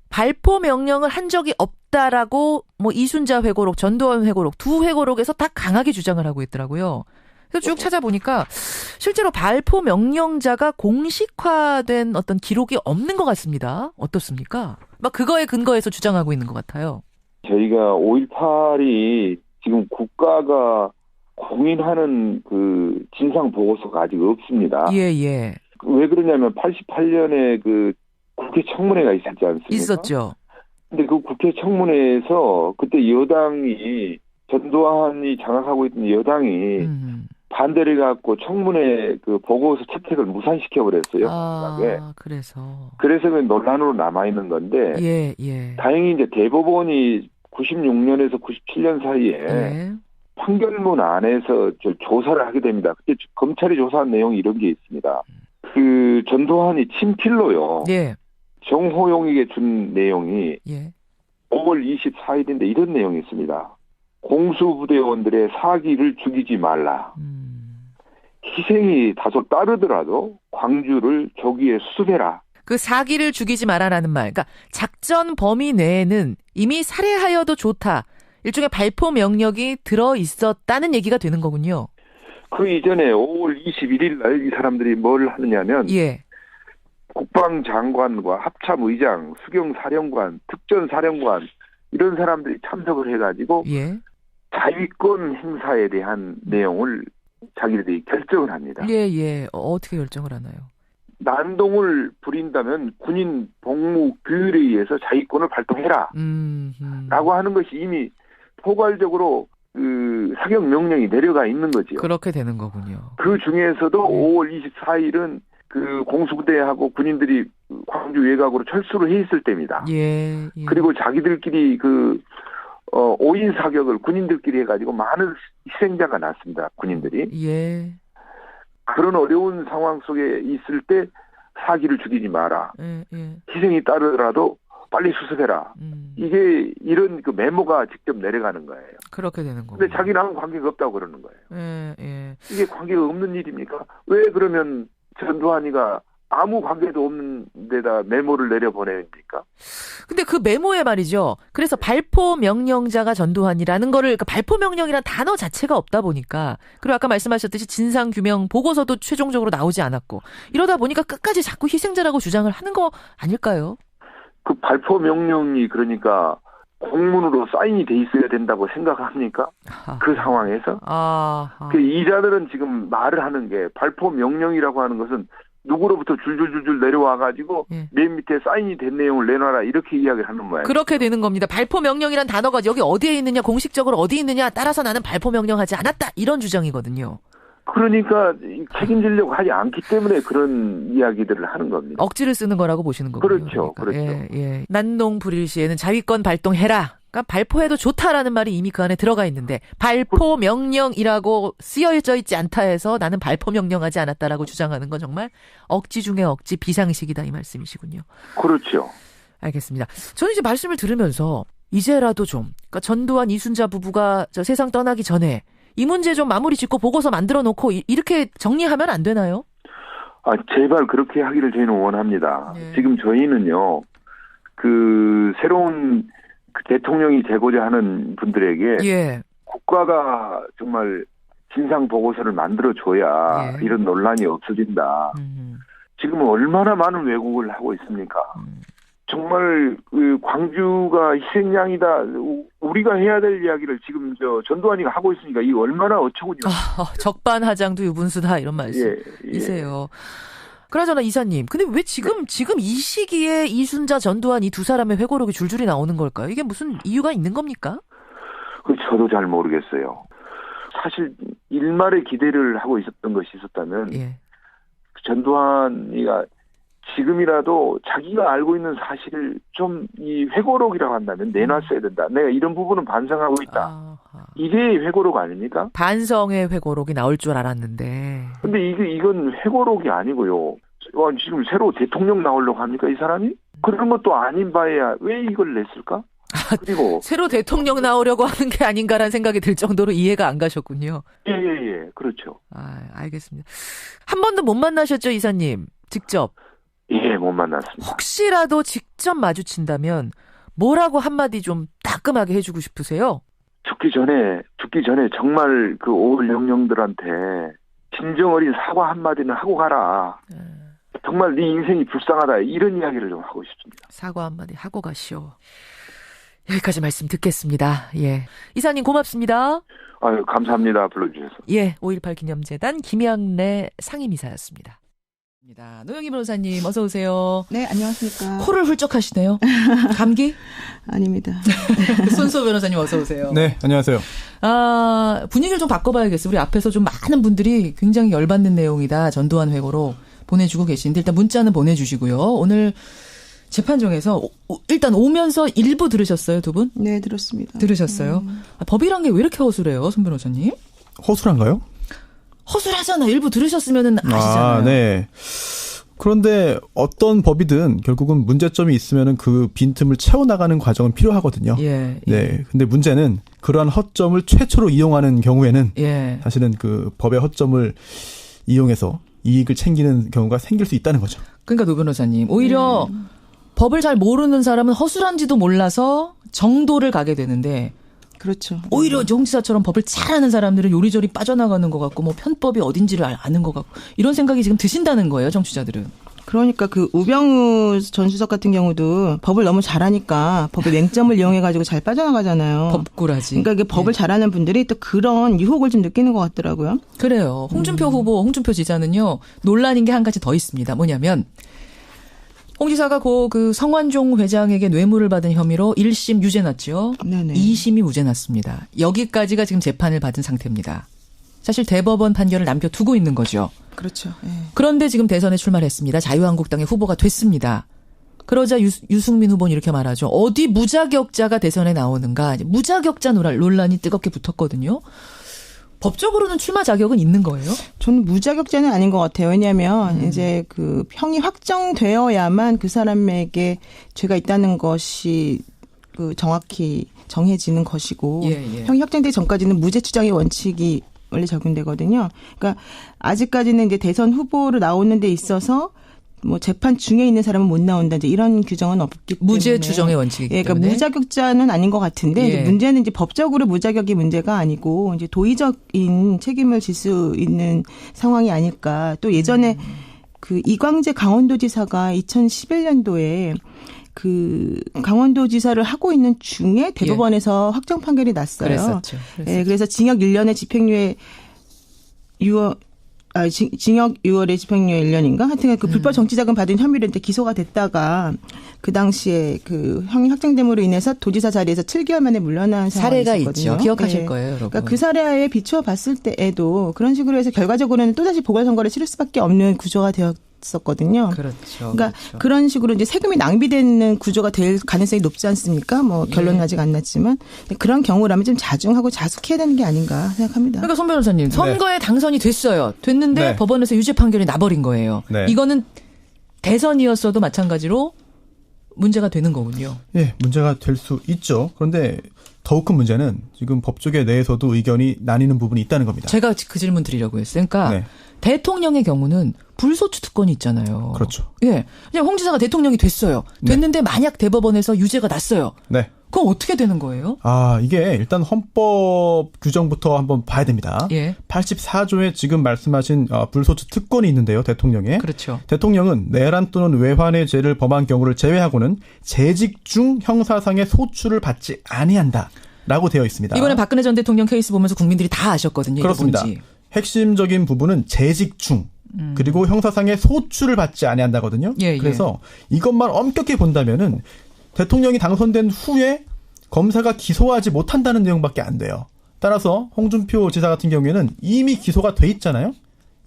발포 명령을 한 적이 없다라고 이순자 회고록, 전두환 회고록 두 회고록에서 다 강하게 주장을 하고 있더라고요. 그래서 쭉 찾아보니까 실제로 발포 명령자가 공식화된 어떤 기록이 없는 것 같습니다. 어떻습니까? 그거에 근거해서 주장하고 있는 것 같아요. 저희가 5.18이 지금 국가가 공인하는 그 진상 보고서가 아직 없습니다. 예. 왜 그러냐면 88년에 그 국회 청문회가 있었지 않습니까? 있었죠. 근데 그 국회 청문회에서 그때 여당이 전두환이 장악하고 있던 여당이 반대를 갖고 청문회 그 보고서 채택을 무산시켜 버렸어요. 그래서 그 논란으로 남아 있는 건데. 예. 다행히 이제 대법원이 96년에서 97년 사이에 판결문 안에서 조사를 하게 됩니다. 그때 검찰이 조사한 내용이 이런 게 있습니다. 그 전두환이 친필로요. 예. 정호용에게 준 내용이 예. 5월 24일인데 이런 내용이 있습니다. 공수부대원들의 사기를 죽이지 말라. 희생이 다소 따르더라도 광주를 조기에 수습해라. 그 사기를 죽이지 마라라는 말. 그러니까 작전 범위 내에는 이미 살해하여도 좋다. 일종의 발포 명령이 들어 있었다는 얘기가 되는 거군요. 그 이전에 5월 21일 날 이 사람들이 뭘 하느냐면 예. 국방장관과 합참의장, 수경사령관, 특전사령관 이런 사람들이 참석을 해가지고 예. 자위권 행사에 대한 내용을 자기들이 결정을 합니다. 예, 예. 어떻게 결정을 하나요? 난동을 부린다면 군인 복무 규율에 의해서 자위권을 발동해라. 라고 하는 것이 이미 포괄적으로 그 사격 명령이 내려가 있는 거지요. 그렇게 되는 거군요. 그 중에서도 5월 24일은 그 공수부대하고 군인들이 광주 외곽으로 철수를 해 있을 때입니다. 예, 예. 그리고 자기들끼리 그 5인 사격을 군인들끼리 해가지고 많은 희생자가 났습니다. 군인들이. 예. 그런 어려운 상황 속에 있을 때 사기를 죽이지 마라. 예, 예. 희생이 따르더라도 빨리 수습해라. 이게 이런 그 메모가 직접 내려가는 거예요. 그렇게 되는 거예요. 근데 자기랑은 관계가 없다고 그러는 거예요. 예, 예. 이게 관계가 없는 일입니까? 왜 그러면 전두환이가 아무 관계도 없는 데다 메모를 내려보냅니까? 근데 그 메모에 말이죠. 그래서 발포 명령자가 전두환이라는 거를, 그러니까 발포 명령이라는 단어 자체가 없다 보니까, 그리고 아까 말씀하셨듯이 진상규명 보고서도 최종적으로 나오지 않았고, 이러다 보니까 끝까지 자꾸 희생자라고 주장을 하는 거 아닐까요? 그 발포 명령이 그러니까 공문으로 사인이 돼 있어야 된다고 생각합니까? 그 상황에서? 그 이자들은 지금 말을 하는 게 발포 명령이라고 하는 것은 누구로부터 줄줄줄줄 내려와가지고 예. 맨 밑에 사인이 된 내용을 내놔라 이렇게 이야기를 하는 거예요. 그렇게 되는 겁니다. 발포 명령이란 단어가 여기 어디에 있느냐 공식적으로 어디 있느냐 따라서 나는 발포 명령하지 않았다 이런 주장이거든요. 그러니까 책임지려고 하지 않기 때문에 그런 이야기들을 하는 겁니다. 억지를 쓰는 거라고 보시는 거군요. 그렇죠. 그러니까. 그렇죠. 예, 예. 난동 불일 시에는 자위권 발동해라. 그러니까 발포해도 좋다라는 말이 이미 그 안에 들어가 있는데 발포 명령이라고 쓰여져 있지 않다 해서 나는 발포 명령하지 않았다라고 주장하는 건 정말 억지 중에 억지 비상식이다 이 말씀이시군요. 그렇죠. 알겠습니다. 저는 이제 말씀을 들으면서 이제라도 좀 그러니까 전두환 이순자 부부가 저 세상 떠나기 전에 이 문제 좀 마무리 짓고 보고서 만들어 놓고 이렇게 정리하면 안 되나요? 제발 그렇게 하기를 저희는 원합니다. 네. 지금 저희는요, 그 새로운 그 대통령이 되고자 하는 분들에게 예. 국가가 정말 진상 보고서를 만들어줘야 예. 이런 논란이 없어진다. 지금은 얼마나 많은 왜곡을 하고 있습니까? 정말 그 광주가 희생양이다. 우리가 해야 될 이야기를 지금 전두환이가 하고 있으니까 이 얼마나 어처구니. 적반하장도 유분수다 이런 말씀이세요. 그나저나 이사님, 근데 왜 지금 이 시기에 이순자 전두환 이 두 사람의 회고록이 줄줄이 나오는 걸까요? 이게 무슨 이유가 있는 겁니까? 저도 잘 모르겠어요. 사실 일말의 기대를 하고 있었던 것이 있었다면 예. 전두환이가 지금이라도 자기가 알고 있는 사실을 좀 이 회고록이라고 한다면 내놨어야 된다. 내가 이런 부분은 반성하고 있다. 이게 회고록 아닙니까? 반성의 회고록이 나올 줄 알았는데. 근데 이건 회고록이 아니고요. 지금 새로 대통령 나오려고 합니까, 이 사람이? 그런 것도 아닌 바에야 왜 이걸 냈을까? 그리고 새로 대통령 나오려고 하는 게 아닌가라는 생각이 들 정도로 이해가 안 가셨군요. 예, 그렇죠. 알겠습니다. 한 번도 못 만나셨죠, 이사님? 직접? 예, 못 만났습니다. 혹시라도 직접 마주친다면 뭐라고 한마디 좀 따끔하게 해주고 싶으세요? 죽기 전에 정말 그 5월 영령들한테 진정 어린 사과 한마디는 하고 가라. 정말 네 인생이 불쌍하다. 이런 이야기를 좀 하고 싶습니다. 사과 한마디 하고 가시오. 여기까지 말씀 듣겠습니다. 예. 이사님 고맙습니다. 감사합니다. 불러주셔서. 예, 5.18 기념재단 김양래 상임이사였습니다. 노영희 변호사님 어서 오세요. 네, 안녕하십니까. 코를 훌쩍 하시네요. 감기? 아닙니다. 손수호 변호사님 어서 오세요. 네, 안녕하세요. 분위기를 좀 바꿔봐야겠어요. 우리 앞에서 좀 많은 분들이 굉장히 열받는 내용이다. 전두환 회고로 보내주고 계신데 일단 문자는 보내주시고요. 오늘 재판정에서 일단 오면서 일부 들으셨어요, 두 분? 네, 들었습니다. 들으셨어요? 법이란 게 왜 이렇게 허술해요, 손 변호사님? 허술한가요? 허술하잖아. 일부 들으셨으면 아시잖아요. 네. 그런데 어떤 법이든 결국은 문제점이 있으면은 그 빈틈을 채워나가는 과정은 필요하거든요. 예, 예. 네. 근데 문제는 그러한 허점을 최초로 이용하는 경우에는 예. 사실은 그 법의 허점을 이용해서 이익을 챙기는 경우가 생길 수 있다는 거죠. 그러니까 노 변호사님, 오히려 법을 잘 모르는 사람은 허술한지도 몰라서 정도를 가게 되는데 그렇죠. 오히려 홍 지사처럼 법을 잘하는 사람들은 요리조리 빠져나가는 것 같고 뭐 편법이 어딘지를 아는 것 같고 이런 생각이 지금 드신다는 거예요, 정치자들은. 그러니까 그 우병우 전 수석 같은 경우도 법을 너무 잘하니까 법의 맹점을 이용해가지고 잘 빠져나가잖아요. 법꾸라지. 그러니까 이게 법을 잘하는 분들이 또 그런 유혹을 좀 느끼는 것 같더라고요. 그래요. 홍준표 후보, 홍준표 지사는요, 논란인 게 한 가지 더 있습니다. 뭐냐면 홍 지사가 그 성완종 회장에게 뇌물을 받은 혐의로 1심 유죄 났죠. 네네. 2심이 무죄 났습니다. 여기까지가 지금 재판을 받은 상태입니다. 사실 대법원 판결을 남겨두고 있는 거죠. 그렇죠. 예. 그런데 지금 대선에 출마를 했습니다. 자유한국당의 후보가 됐습니다. 그러자 유승민 후보는 이렇게 말하죠. 어디 무자격자가 대선에 나오는가. 무자격자 논란이 뜨겁게 붙었거든요. 법적으로는 출마 자격은 있는 거예요? 저는 무자격자는 아닌 것 같아요. 왜냐하면 이제 그 형이 확정되어야만 그 사람에게 죄가 있다는 것이 그 정확히 정해지는 것이고 예. 형이 확정되기 전까지는 무죄 추정의 원칙이 원래 적용되거든요. 그러니까 아직까지는 이제 대선 후보로 나오는 데 있어서 뭐 재판 중에 있는 사람은 못 나온다 이제 이런 규정은 없기 때문에 무죄 추정의 원칙이기 그러니까 때문에 무자격자는 아닌 것 같은데 예. 문제는 이제 법적으로 무자격이 문제가 아니고 이제 도의적인 책임을 질 수 있는 상황이 아닐까. 또 예전에 그 이광재 강원도지사가 2011년도에 그 강원도지사를 하고 있는 중에 대법원에서 확정 판결이 났어요. 그랬었죠. 예, 그래서 징역 1년에 집행유예 징역 6월에 집행유예 1년인가? 하여튼 그 불법 정치자금 받은 혐의로 이제 기소가 됐다가 그 당시에 그 형이 확정됨으로 인해서 도지사 자리에서 7개월 만에 물러난 상황이 사례가 있었거든요. 있죠. 기억하실 예. 거예요, 여러분. 그러니까 그 사례에 비추어 봤을 때에도 그런 식으로 해서 결과적으로는 또다시 보궐선거를 치를 수밖에 없는 구조가 되었었거든요. 그렇죠. 그러니까 그렇죠. 그런 식으로 이제 세금이 낭비되는 구조가 될 가능성이 높지 않습니까? 뭐 결론은 아직 안 났지만 그런 경우라면 좀 자중하고 자숙해야 되는 게 아닌가 생각합니다. 그러니까 손 변호사님 선거에 당선이 됐어요. 됐는데 네. 법원에서 유죄 판결이 나버린 거예요. 네. 이거는 대선이었어도 마찬가지로 문제가 되는 거군요. 예, 문제가 될 수 있죠. 그런데 더욱 큰 문제는 지금 법조계 내에서도 의견이 나뉘는 부분이 있다는 겁니다. 제가 그 질문 드리려고 했어요. 그러니까 네. 대통령의 경우는 불소추 특권이 있잖아요. 그렇죠. 예. 그냥 홍 지사가 대통령이 됐어요. 됐는데 만약 대법원에서 유죄가 났어요. 네. 그럼 어떻게 되는 거예요? 이게 일단 헌법 규정부터 한번 봐야 됩니다. 예. 84조에 지금 말씀하신 불소추 특권이 있는데요. 대통령에. 그렇죠. 대통령은 내란 또는 외환의 죄를 범한 경우를 제외하고는 재직 중 형사상의 소추를 받지 아니한다라고 되어 있습니다. 이번에 박근혜 전 대통령 케이스 보면서 국민들이 다 아셨거든요. 그렇습니다. 이게 뭔지. 핵심적인 부분은 재직 중 그리고 형사상의 소추를 받지 아니한다거든요. 예. 그래서 이것만 엄격히 본다면은 대통령이 당선된 후에 검사가 기소하지 못한다는 내용밖에 안 돼요. 따라서 홍준표 지사 같은 경우에는 이미 기소가 돼 있잖아요.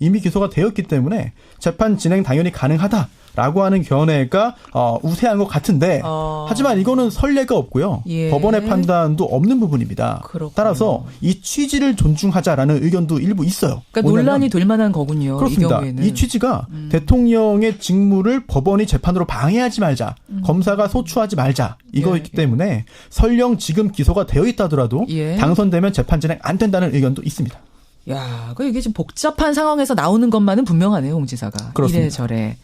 이미 기소가 되었기 때문에 재판 진행 당연히 가능하다라고 하는 견해가 우세한 것 같은데 하지만 이거는 선례가 없고요. 예. 법원의 판단도 없는 부분입니다. 그렇군요. 따라서 이 취지를 존중하자라는 의견도 일부 있어요. 그러니까 논란이 될 만한 거군요. 그렇습니다. 이 경우에는. 이 취지가 대통령의 직무를 법원이 재판으로 방해하지 말자. 검사가 소추하지 말자. 이거이기 때문에 설령 지금 기소가 되어 있다 하더라도 예. 당선되면 재판 진행 안 된다는 의견도 있습니다. 야, 이게 지금 복잡한 상황에서 나오는 것만은 분명하네요, 홍 지사가. 그렇습니다. 이래저래.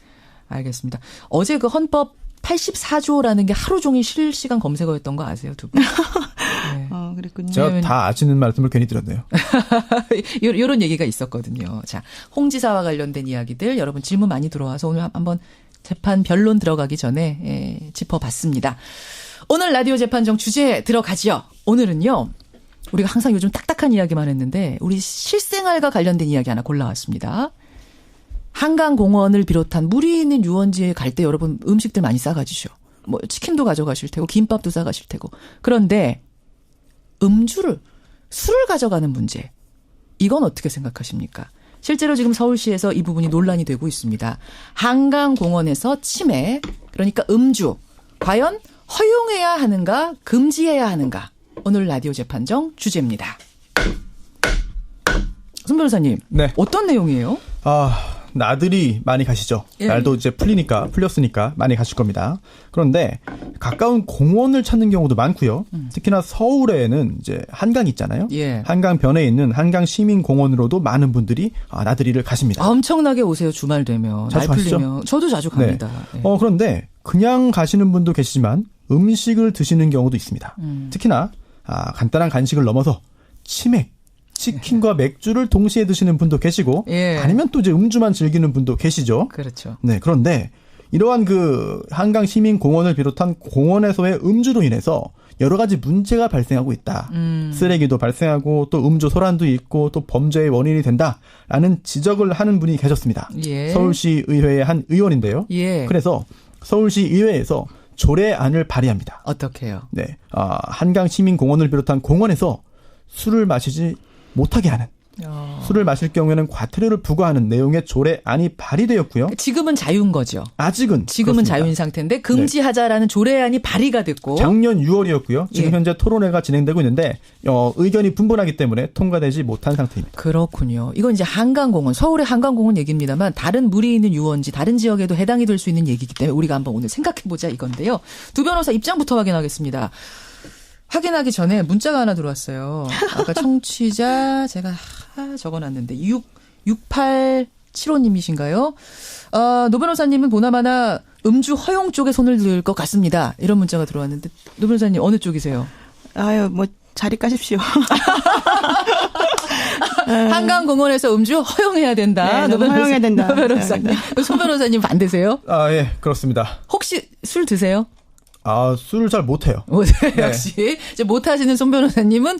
알겠습니다. 어제 그 헌법 84조라는 게 하루 종일 실시간 검색어였던 거 아세요, 두 분? 네. 그랬군요. 제가 다 아시는 말씀을 괜히 드렸네요. 이런 얘기가 있었거든요. 자, 홍 지사와 관련된 이야기들 여러분 질문 많이 들어와서 오늘 한번 재판 변론 들어가기 전에 짚어봤습니다. 오늘 라디오 재판정 주제 들어가지요. 오늘은요. 우리가 항상 요즘 딱딱한 이야기만 했는데 우리 실생활과 관련된 이야기 하나 골라왔습니다. 한강공원을 비롯한 물이 있는 유원지에 갈 때 여러분 음식들 많이 싸가지죠. 뭐 치킨도 가져가실 테고 김밥도 싸가실 테고. 그런데 술을 가져가는 문제. 이건 어떻게 생각하십니까? 실제로 지금 서울시에서 이 부분이 논란이 되고 있습니다. 한강공원에서 치매, 그러니까 음주. 과연 허용해야 하는가 금지해야 하는가. 오늘 라디오 재판정 주제입니다. 손 변호사님. 네. 어떤 내용이에요? 나들이 많이 가시죠. 예. 날도 이제 풀렸으니까 많이 가실 겁니다. 그런데 가까운 공원을 찾는 경우도 많고요. 특히나 서울에는 이제 한강 있잖아요. 예. 한강변에 있는 한강 시민공원으로도 많은 분들이 나들이를 가십니다. 엄청나게 오세요. 주말 되면. 자주 날 가시죠? 풀리면. 저도 자주 갑니다. 네. 그런데 그냥 가시는 분도 계시지만 음식을 드시는 경우도 있습니다. 특히나 간단한 간식을 넘어서 치맥, 치킨과 맥주를 동시에 드시는 분도 계시고 예. 아니면 또 이제 음주만 즐기는 분도 계시죠. 그렇죠. 네, 그런데 이러한 그 한강 시민공원을 비롯한 공원에서의 음주로 인해서 여러 가지 문제가 발생하고 있다. 쓰레기도 발생하고 또 음주 소란도 있고 또 범죄의 원인이 된다라는 지적을 하는 분이 계셨습니다. 예. 서울시 의회의 한 의원인데요. 예. 그래서 서울시 의회에서 조례안을 발의합니다. 어떻게요? 네, 한강 시민공원을 비롯한 공원에서 술을 마시지 못하게 하는, 술을 마실 경우에는 과태료를 부과하는 내용의 조례안이 발의되었고요. 지금은 자유인 거죠. 지금은 그렇습니다. 자유인 상태인데 금지하자라는 조례안이 발의가 됐고 작년 6월이었고요. 지금 예. 현재 토론회가 진행되고 있는데 의견이 분분하기 때문에 통과되지 못한 상태입니다. 그렇군요. 이건 이제 한강공원, 서울의 한강공원 얘기입니다만 다른 물이 있는 유원지, 다른 지역에도 해당이 될 수 있는 얘기이기 때문에 우리가 한번 오늘 생각해보자 이건데요. 두 변호사 입장부터 확인하겠습니다. 확인하기 전에 문자가 하나 들어왔어요. 아까 청취자 제가 적어놨는데 6875님이신가요? 노 변호사님은 보나마나 음주 허용 쪽에 손을 들 것 같습니다. 이런 문자가 들어왔는데 노 변호사님 어느 쪽이세요? 아유 뭐 자리 까십시오. 한강공원에서 음주 허용해야 된다. 네, 허용해야 된다. 노 변호사님. 손 변호사님 반대세요? 예, 그렇습니다. 혹시 술 드세요? 술을 잘 못해요. 네. 역시 이제 못하시는 손 변호사님은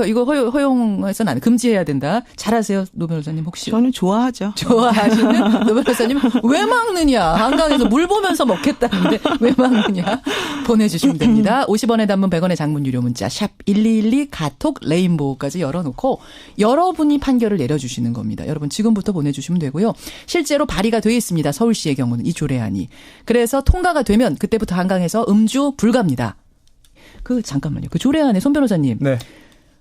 이거 허용해서는 안 금지해야 된다. 잘하세요, 노 변호사님 혹시? 저는 좋아하죠. 좋아하시는 노 변호사님 왜 막느냐? 한강에서 물 보면서 먹겠다는데 왜 막느냐? 보내주시면 됩니다. 50원의 단문 100원의 장문 유료 문자 샵 1212 카톡 레인보우까지 열어놓고 여러분이 판결을 내려주시는 겁니다. 여러분 지금부터 보내주시면 되고요. 실제로 발의가 돼 있습니다. 서울시의 경우는 이 조례안이. 그래서 통과가 되면 그때부터 한강에서 음주 불가입니다. 잠깐만요. 그 조례안에 손 변호사님. 네.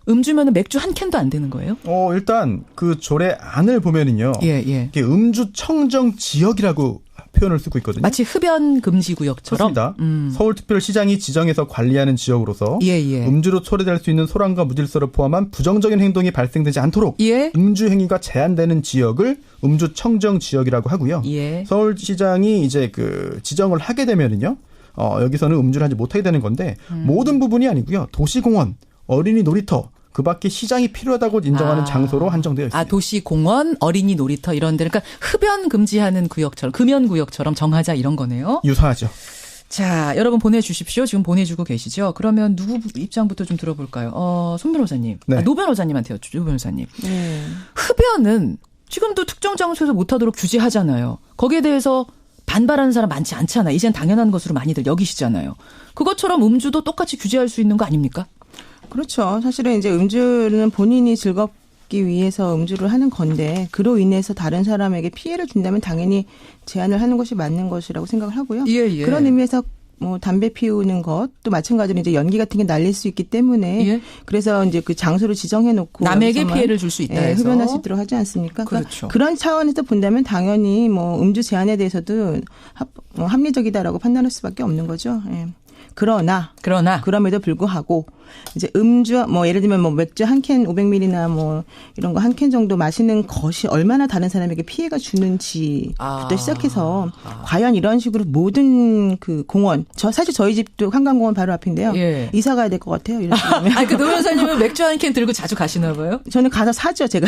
음주면은 맥주 한 캔도 안 되는 거예요? 일단 그 조례안을 보면은요. 예. 이게 음주 청정 지역이라고 표현을 쓰고 있거든요. 마치 흡연 금지 구역처럼. 그렇습니다. 서울특별시장이 지정해서 관리하는 지역으로서 음주로 초래될 수 있는 소란과 무질서를 포함한 부정적인 행동이 발생되지 않도록 음주 행위가 제한되는 지역을 음주 청정 지역이라고 하고요. 서울시장이 이제 그 지정을 하게 되면은요. 여기서는 음주를 하지 못하게 되는 건데 모든 부분이 아니고요. 도시공원, 어린이 놀이터, 그 밖에 시장이 필요하다고 인정하는 장소로 한정되어 있습니다. 도시공원, 어린이 놀이터 이런 데 그러니까 흡연 금지하는 구역처럼 금연 구역처럼 정하자 이런 거네요. 유사하죠. 자, 여러분 보내주십시오. 지금 보내주고 계시죠. 그러면 누구 입장부터 좀 들어볼까요? 손 변호사님. 네. 노 변호사님한테요. 노 변호사님. 흡연은 지금도 특정 장소에서 못하도록 규제하잖아요. 거기에 대해서 반발하는 사람 많지 않잖아요. 이젠 당연한 것으로 많이들 여기시잖아요. 그것처럼 음주도 똑같이 규제할 수 있는 거 아닙니까? 그렇죠. 사실은 이제 음주는 본인이 즐겁기 위해서 음주를 하는 건데 그로 인해서 다른 사람에게 피해를 준다면 당연히 제한을 하는 것이 맞는 것이라고 생각을 하고요. 그런 의미에서 뭐 담배 피우는 것도 마찬가지로 이제 연기 같은 게 날릴 수 있기 때문에 그래서 이제 그 장소를 지정해 놓고 남에게 피해를 줄 수 있다 해서 흡연할 수 있도록 하지 않습니까? 그렇죠. 그런 차원에서 본다면 당연히 뭐 음주 제한에 대해서도 합리적이다라고 판단할 수밖에 없는 거죠. 그러나 그럼에도 불구하고 이제 음주 뭐 예를 들면 뭐 맥주 한 캔 500ml나 뭐 이런 거 한 캔 정도 마시는 것이 얼마나 다른 사람에게 피해가 주는지부터 시작해서 과연 이런 식으로 모든 그 공원 사실 저희 집도 한강공원 바로 앞인데요. 이사 가야 될 것 같아요. 이런 식으로. 그 노 변호사님은 맥주 한 캔 들고 자주 가시나 봐요? 저는 가서 사죠. 제가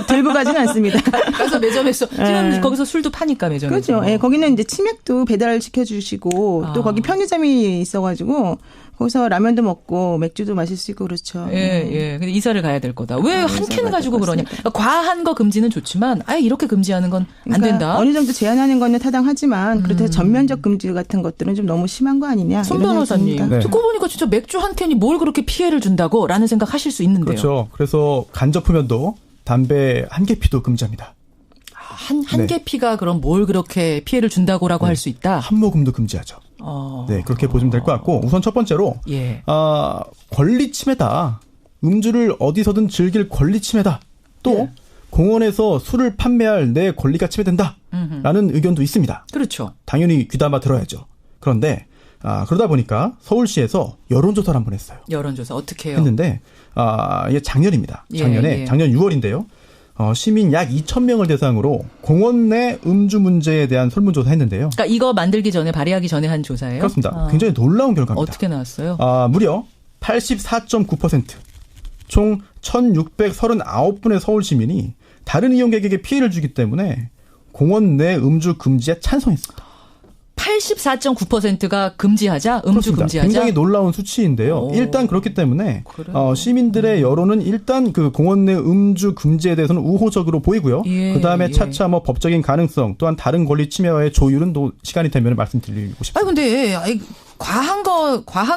들고 가지는 않습니다. 가서 매점에서 지금 거기서 술도 파니까 매점에서. 그렇죠. 거기는 이제 치맥도 배달 시켜주시고 또 거기 편의점이 있어가지고 거기서 라면도 먹고 맥주도 마실 수 있고 그렇죠. 근데 이사를 가야 될 거다. 왜 한 캔 가지고 그러냐. 그러니까 과한 거 금지는 좋지만 이렇게 금지하는 건 안 된다. 어느 정도 제한하는 거는 타당하지만 그렇다고 전면적 금지 같은 것들은 좀 너무 심한 거 아니냐. 손 변호사님. 듣고 보니까 진짜 맥주 한 캔이 뭘 그렇게 피해를 준다고 라는 생각 하실 수 있는데요. 그렇죠. 그래서 간접 흡연도 담배 한 개 피도 금지합니다. 한 개 피가 그럼 뭘 그렇게 피해를 준다고라고 할 수 있다? 한 모금도 금지하죠. 네, 그렇게 보시면 될 것 같고 우선 첫 번째로 권리 침해다. 음주를 어디서든 즐길 권리 침해다. 또 공원에서 술을 판매할 내 권리가 침해된다. 라는 의견도 있습니다. 그렇죠. 당연히 귀담아 들어야죠. 그런데 그러다 보니까 서울시에서 여론조사를 한번 했어요. 여론조사 어떻게 해요? 했는데 이게 작년입니다. 작년 6월인데요. 시민 약 2,000명을 대상으로 공원 내 음주 문제에 대한 설문조사 했는데요. 그러니까 이거 만들기 전에 발의하기 전에 한 조사예요? 그렇습니다. 굉장히 놀라운 결과입니다. 어떻게 나왔어요? 무려 84.9% 총 1,639분의 서울 시민이 다른 이용객에게 피해를 주기 때문에 공원 내 음주 금지에 찬성했습니다. 84.9%가 금지하자, 음주 그렇습니다. 금지하자. 굉장히 놀라운 수치인데요. 일단 그렇기 때문에 시민들의 여론은 일단 그 공원 내 음주 금지에 대해서는 우호적으로 보이고요. 그 다음에 차차 뭐 법적인 가능성 또한 다른 권리 침해와의 조율은 또 시간이 되면 말씀드리고 싶습니다. 근데 과한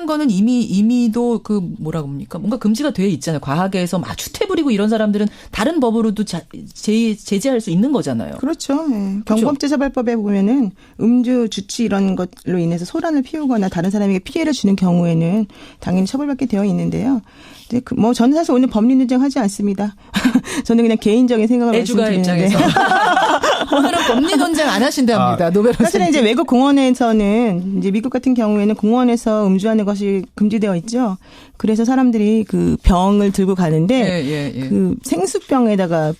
거는 이미도 그 뭐라고 합니까? 뭔가 금지가 돼 있잖아요. 과하게 해서 막 추태 부리고 이런 사람들은 다른 법으로도 제재할 수 있는 거잖아요. 그렇죠. 네. 경범죄처벌법에 보면은 음주 주치 이런 것로 인해서 소란을 피우거나 다른 사람에게 피해를 주는 경우에는 당연히 처벌받게 되어 있는데요. 이제 저는 사실 오늘 법리 논쟁하지 않습니다. 저는 그냥 개인적인 생각을 애주가 입장에서 오늘은 법리 논쟁 안 하신답니다. 노벨 사실은 이제 외국 공원에서는 이제 미국 같은 경우에는 공원에서 음주하는 것이 금지되어 있죠. 그래서 사람들이 그 병을 들고 가는데 그 생수병에다가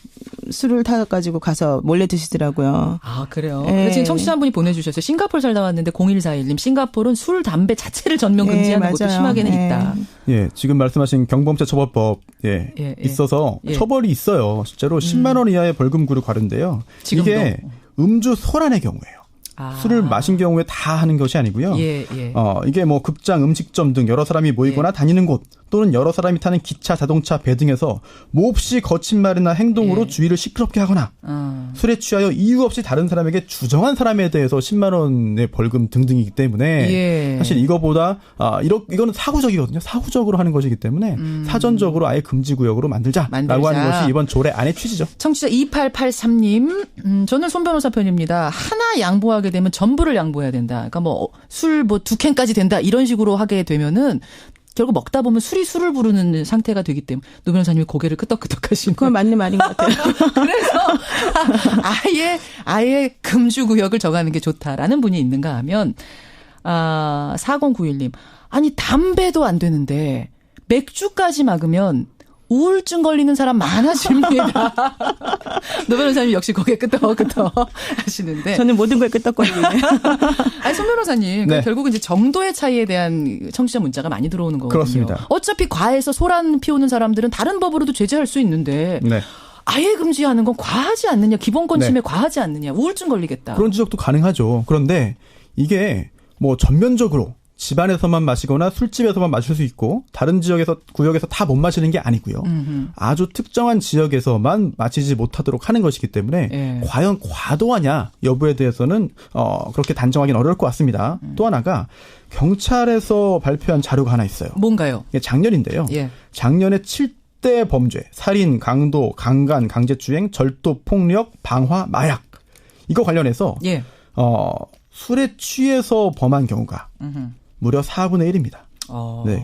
술을 타가지고 가서 몰래 드시더라고요. 그래요? 지금 청취자 한 분이 보내주셨어요. 싱가포르 살다 왔는데 0141님 싱가포르는 술, 담배 자체를 전면 금지하는 것도 심하게는 있다. 지금 말씀하신 경범죄처벌법에 있어서 처벌이 있어요. 실제로 10만 원 이하의 벌금구로 가는데요. 지금도. 이게 음주 소란의 경우예요. 술을 마신 경우에 다 하는 것이 아니고요. 이게 뭐 극장, 음식점 등 여러 사람이 모이거나 다니는 곳 또는 여러 사람이 타는 기차, 자동차, 배 등에서 몹시 거친 말이나 행동으로 주위를 시끄럽게 하거나 술에 취하여 이유 없이 다른 사람에게 주정한 사람에 대해서 10만 원의 벌금 등등이기 때문에 사실 이거보다 이거는 사후적이거든요. 사후적으로 하는 것이기 때문에 사전적으로 아예 금지구역으로 만들자라고 하는 것이 이번 조례 안의 취지죠. 청취자 2883님, 저는 손 변호사 편입니다. 하나 양보하게 되면 전부를 양보해야 된다. 그러니까 뭐 술 뭐 2캔까지 된다 이런 식으로 하게 되면은 결국 먹다 보면 술이 술을 부르는 상태가 되기 때문에 노 변호사님이 고개를 끄덕끄덕 하시는 그건 맞는 말인 것 같아요. 그래서 아예 금주구역을 정하는 게 좋다라는 분이 있는가 하면 4091님 아니 담배도 안 되는데 맥주까지 막으면 우울증 걸리는 사람 많아집니다. 노 변호사님 역시 고개 끄덕끄덕 하시는데. 저는 모든 걸 끄덕거리네. 손 변호사님, 결국은 이제 정도의 차이에 대한 청취자 문자가 많이 들어오는 거거든요. 그렇습니다. 어차피 과해서 소란 피우는 사람들은 다른 법으로도 제재할 수 있는데. 아예 금지하는 건 과하지 않느냐. 기본권 침해 과하지 않느냐. 우울증 걸리겠다. 그런 지적도 가능하죠. 그런데 이게 뭐 전면적으로 집안에서만 마시거나 술집에서만 마실 수 있고 다른 구역에서 다 못 마시는 게 아니고요. 아주 특정한 지역에서만 마시지 못하도록 하는 것이기 때문에 과연 과도하냐 여부에 대해서는 그렇게 단정하기는 어려울 것 같습니다. 또 하나가 경찰에서 발표한 자료가 하나 있어요. 뭔가요? 이게 작년인데요. 작년에 7대 범죄, 살인, 강도, 강간, 강제추행, 절도, 폭력, 방화, 마약 이거 관련해서 술에 취해서 범한 경우가 무려 4분의 1입니다.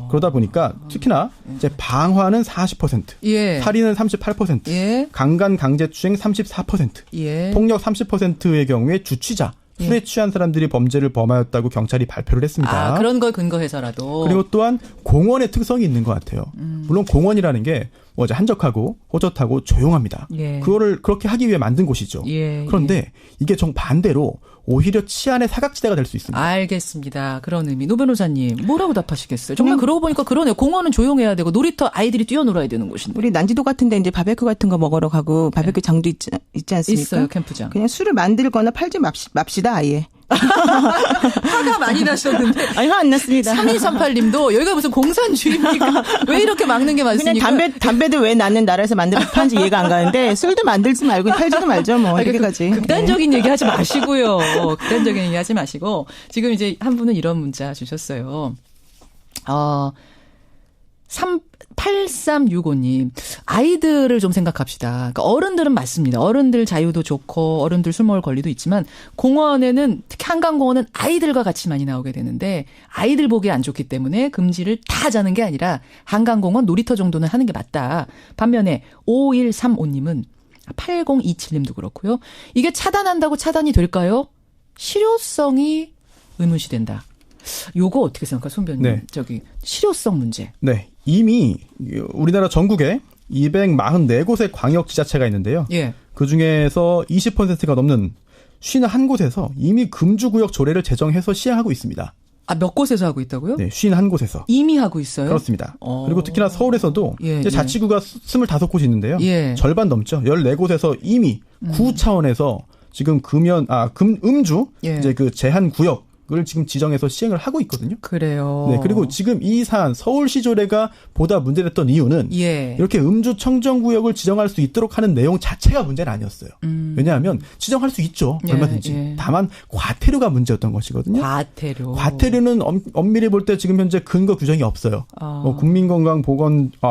그러다 보니까 특히나 이제 방화는 40%, 살인은 38%, 강간, 강제추행 34%, 폭력 30%의 경우에 주취자, 술에 취한 사람들이 범죄를 범하였다고 경찰이 발표를 했습니다. 그런 걸 근거해서라도. 그리고 또한 공원의 특성이 있는 것 같아요. 물론 공원이라는 게 이제 한적하고 호젓하고 조용합니다. 그거를 그렇게 하기 위해 만든 곳이죠. 그런데 이게 정반대로 오히려 치안의 사각지대가 될 수 있습니다. 알겠습니다. 그런 의미. 노 변호사님 뭐라고 답하시겠어요? 정말 그러고 보니까 그러네요. 공원은 조용해야 되고 놀이터 아이들이 뛰어놀아야 되는 곳인데. 우리 난지도 같은데 이제 바베큐 같은 거 먹으러 가고 바베큐 장도 있지 않습니까? 있어요. 캠프장. 그냥 술을 만들거나 팔지 맙시다 아예. 화가 많이 나셨는데. 아니, 화 안 났습니다. 3238님도 여기가 무슨 공산주의입니까? 왜 이렇게 막는 게 많습니까? 그냥 담배도 왜 나는 나라에서 만들어서 파는지 이해가 안 가는데 술도 만들지 말고 팔지도 말죠 뭐. 이렇게까지. 극단적인 얘기 하지 마시고요. 극단적인 얘기 하지 마시고. 지금 이제 한 분은 이런 문자 주셨어요. 8365님, 아이들을 좀 생각합시다. 그러니까 어른들은 맞습니다. 어른들 자유도 좋고, 어른들 술 먹을 권리도 있지만, 공원에는, 특히 한강공원은 아이들과 같이 많이 나오게 되는데, 아이들 보기 안 좋기 때문에 금지를 다 하자는 게 아니라, 한강공원 놀이터 정도는 하는 게 맞다. 반면에, 5135님은, 8027님도 그렇고요. 이게 차단한다고 차단이 될까요? 실효성이 의문시된다. 요거 어떻게 생각하세요, 손변님? 네. 실효성 문제. 네. 이미 우리나라 전국에 244곳의 광역지자체가 있는데요. 예. 그중에서 20%가 넘는 51곳에서 이미 금주구역 조례를 제정해서 시행하고 있습니다. 몇 곳에서 하고 있다고요? 네, 51곳에서. 이미 하고 있어요? 그렇습니다. 그리고 특히나 서울에서도 자치구가 25곳이 있는데요. 절반 넘죠. 14곳에서 이미 구 차원에서 지금 음주 이제 그 제한 구역을 지금 지정해서 시행을 하고 있거든요. 그래요. 네, 그리고 지금 이 사안 서울시 조례가 보다 문제됐던 이유는 이렇게 음주 청정 구역을 지정할 수 있도록 하는 내용 자체가 문제는 아니었어요. 왜냐하면 지정할 수 있죠. 얼마든지. 다만 과태료가 문제였던 것이거든요. 과태료는 엄밀히 볼 때 지금 현재 근거 규정이 없어요.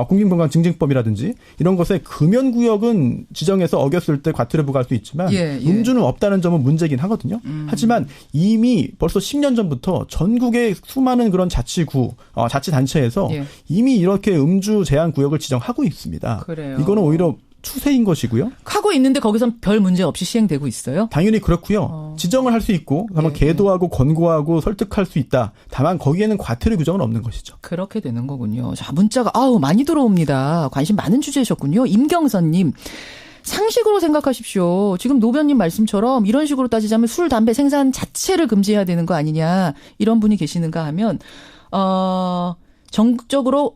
국민건강증진법이라든지 이런 것에 금연 구역은 지정해서 어겼을 때 과태료 부과할 수 있지만 음주는 없다는 점은 문제긴 하거든요. 하지만 이미 벌써 10년 전부터 전국의 수많은 그런 자치단체에서 이미 이렇게 음주 제한 구역을 지정하고 있습니다. 그래요. 이거는 오히려 추세인 것이고요. 하고 있는데 거기선 별 문제 없이 시행되고 있어요? 당연히 그렇고요. 지정을 할 수 있고 다만 계도하고 권고하고 설득할 수 있다. 다만 거기에는 과태료 규정은 없는 것이죠. 그렇게 되는 거군요. 자, 문자가 많이 들어옵니다. 관심 많은 주제셨군요. 임경선님. 상식으로 생각하십시오. 지금 노변님 말씀처럼 이런 식으로 따지자면 술, 담배 생산 자체를 금지해야 되는 거 아니냐. 이런 분이 계시는가 하면 전국적으로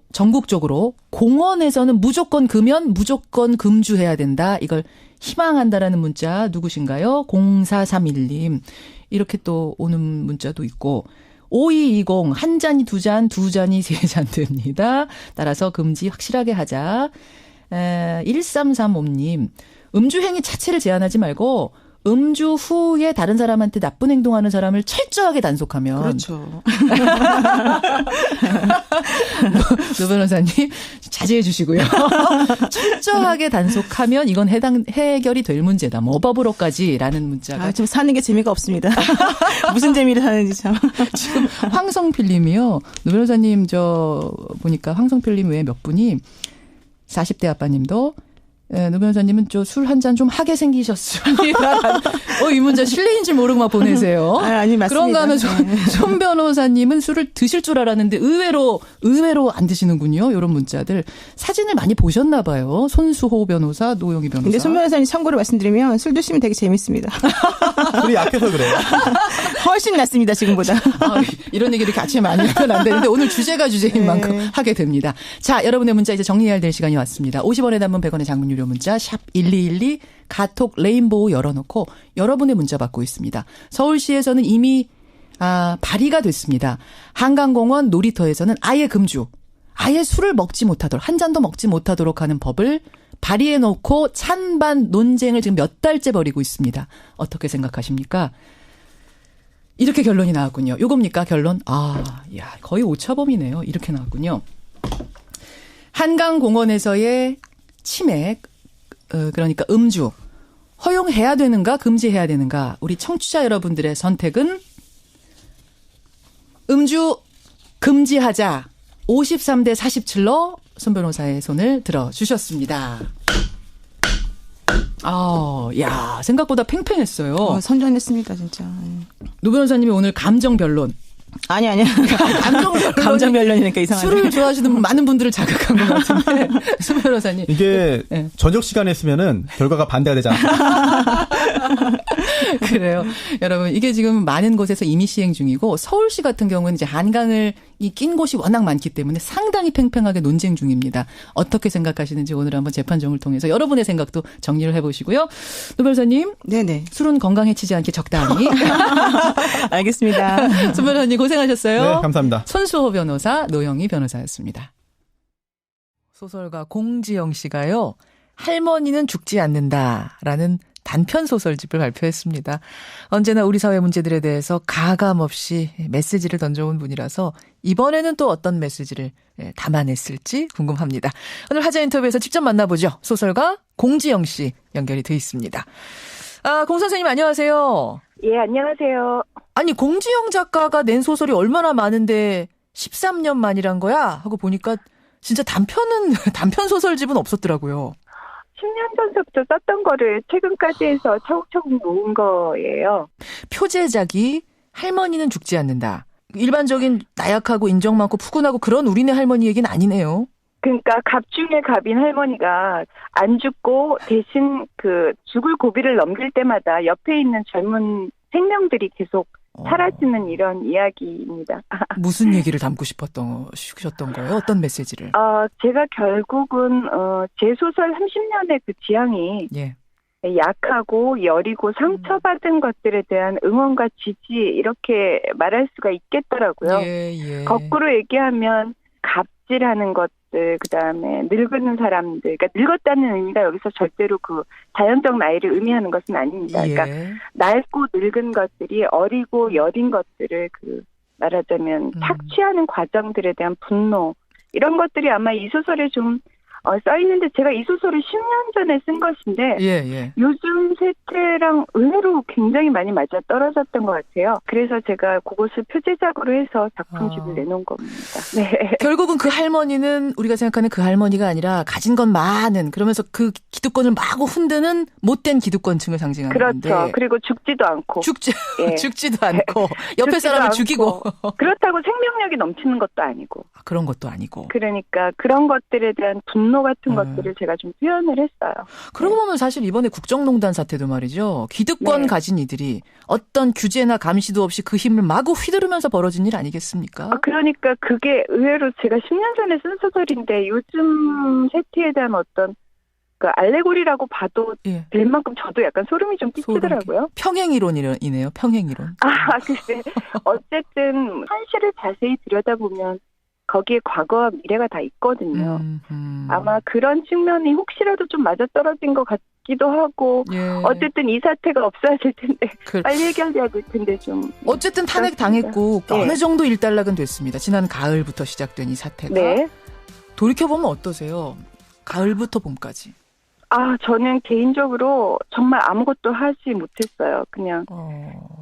공원에서는 무조건 금연, 무조건 금주해야 된다. 이걸 희망한다라는 문자 누구신가요? 0431님. 이렇게 또 오는 문자도 있고 5220 한 잔이 두 잔, 두 잔이 세 잔 됩니다. 따라서 금지 확실하게 하자. 1335님, 음주 행위 자체를 제한하지 말고 음주 후에 다른 사람한테 나쁜 행동하는 사람을 철저하게 단속하면. 그렇죠. 노 변호사님 자제해 주시고요. 철저하게 단속하면 이건 해결이 될 문제다. 법으로까지라는 문자가. 좀 사는 게 재미가 없습니다. 무슨 재미를 사는지 참. 지금 황성필님이요. 노 변호사님 보니까 황성필님 외에 몇 분이 40대 아빠님도 노 변호사님은 술 한 잔 좀 하게 생기셨습니다. 이 문자 실례인지 모르고 막 보내세요. 아니, 맞습니다. 그런가 하면 손 변호사님은 술을 드실 줄 알았는데 의외로 안 드시는군요. 이런 문자들. 사진을 많이 보셨나 봐요. 손수호 변호사, 노영희 변호사. 근데 손 변호사님 참고로 말씀드리면 술 드시면 되게 재밌습니다. 술이 약해서 그래요. 훨씬 낫습니다, 지금보다. 이런 얘기를 같이 많이 하면 안 되는데 오늘 주제가 주제인 만큼 하게 됩니다. 자, 여러분의 문자 이제 정리해야 될 시간이 왔습니다. 50원의 단문 100원의 장문 유료 문자 샵 1212 카톡 레인보우 열어놓고 여러분의 문자 받고 있습니다. 서울시에서는 이미 발의가 됐습니다. 한강공원 놀이터에서는 아예 금주, 아예 술을 먹지 못하도록 한 잔도 먹지 못하도록 하는 법을 발의해놓고 찬반 논쟁을 지금 몇 달째 벌이고 있습니다. 어떻게 생각하십니까? 이렇게 결론이 나왔군요. 요겁니까 결론? 거의 오차범위네요. 이렇게 나왔군요. 한강공원에서의 치맥, 그러니까 음주 허용해야 되는가 금지해야 되는가, 우리 청취자 여러분들의 선택은 음주 금지하자 53대 47로 손 변호사의 손을 들어주셨습니다. 생각보다 팽팽했어요. 선전했습니다, 진짜. 노 변호사님이 오늘 감정 변론. 아니야. 감정 변론이니까 이상하네. 술을 좋아하시는 많은 분들을 자극한 것 같은데. 손 변호사님. 이게 저녁 시간에 했으면은 결과가 반대가 되잖아요. 그래요. 여러분, 이게 지금 많은 곳에서 이미 시행 중이고 서울시 같은 경우는 이제 한강을 낀 곳이 워낙 많기 때문에 상당히 팽팽하게 논쟁 중입니다. 어떻게 생각하시는지 오늘 한번 재판정을 통해서 여러분의 생각도 정리를 해보시고요. 노 변호사님. 네네. 술은 건강 해치지 않게 적당히. 알겠습니다. 손 변호사님 고생하셨어요. 네, 감사합니다. 손수호 변호사, 노영희 변호사였습니다. 소설가 공지영 씨가요. 할머니는 죽지 않는다라는 단편 소설집을 발표했습니다. 언제나 우리 사회 문제들에 대해서 가감없이 메시지를 던져온 분이라서 이번에는 또 어떤 메시지를 담아냈을지 궁금합니다. 오늘 화제 인터뷰에서 직접 만나보죠. 소설가 공지영 씨 연결이 돼 있습니다. 공 선생님 안녕하세요. 예, 안녕하세요. 아니, 공지영 작가가 낸 소설이 얼마나 많은데 13년 만이란 거야? 하고 보니까 진짜 단편 소설집은 없었더라고요. 10년 전서부터 썼던 거를 최근까지 해서 차곡차곡 모은 거예요. 표제작이 할머니는 죽지 않는다. 일반적인 나약하고 인정 많고 푸근하고 그런 우리네 할머니 얘기는 아니네요. 그러니까 갑 중에 갑인 할머니가 안 죽고 대신 그 죽을 고비를 넘길 때마다 옆에 있는 젊은 생명들이 계속 사라지는 이런 이야기입니다. 무슨 얘기를 담고 싶으셨던 거예요? 어떤 메시지를? 제가 결국은 제 소설 30년의 그 지향이 예. 약하고 여리고 상처받은 것들에 대한 응원과 지지 이렇게 말할 수가 있겠더라고요. 예. 거꾸로 얘기하면 갑질하는 것들, 그다음에 늙은 사람들, 그러니까 늙었다는 의미가 여기서 절대로 그 자연적 나이를 의미하는 것은 아닙니다. 예. 그러니까 낡고 늙은 것들이 어리고 여린 것들을 그 말하자면 착취하는 과정들에 대한 분노 이런 것들이 아마 이 소설에 좀 써있는데 제가 이 소설을 10년 전에 쓴 것인데 예. 요즘 세태랑 의외로 굉장히 많이 맞아떨어졌던 것 같아요. 그래서 제가 그것을 표제작으로 해서 작품집을 내놓은 겁니다. 네. 결국은 그 할머니는 우리가 생각하는 그 할머니가 아니라 가진 건 많은 그러면서 그 기득권을 마구 흔드는 못된 기득권층을 상징하는 건데. 그렇죠. 그리고 죽지도 않고. 죽지도 않고 옆에 사람을 죽이고. 그렇다고 생명력이 넘치는 것도 아니고. 그런 것도 아니고. 그러니까 그런 것들에 대한 분노 같은 것들을 제가 좀 표현을 했어요. 그러고 보면 사실 이번에 국정농단 사태도 말이죠. 기득권 가진 이들이 어떤 규제나 감시도 없이 그 힘을 마구 휘두르면서 벌어진 일 아니겠습니까? 그러니까 그게 의외로 제가 10년 전에 쓴 소설인데 요즘 세태에 대한 어떤 그 알레고리라고 봐도 될 만큼 저도 약간 소름이 좀 끼치더라고요. 평행이론이네요. 평행이론. 글쎄. 어쨌든 현실을 자세히 들여다보면 거기에 과거와 미래가 다 있거든요. 아마 그런 측면이 혹시라도 좀 맞아떨어진 것 같기도 하고 어쨌든 이 사태가 없어질 텐데 빨리 해결돼야 될 텐데 좀. 어쨌든 탄핵 당했고 어느 정도 일단락은 됐습니다. 지난 가을부터 시작된 이 사태가. 돌이켜보면 어떠세요? 가을부터 봄까지. 저는 개인적으로 정말 아무것도 하지 못했어요. 그냥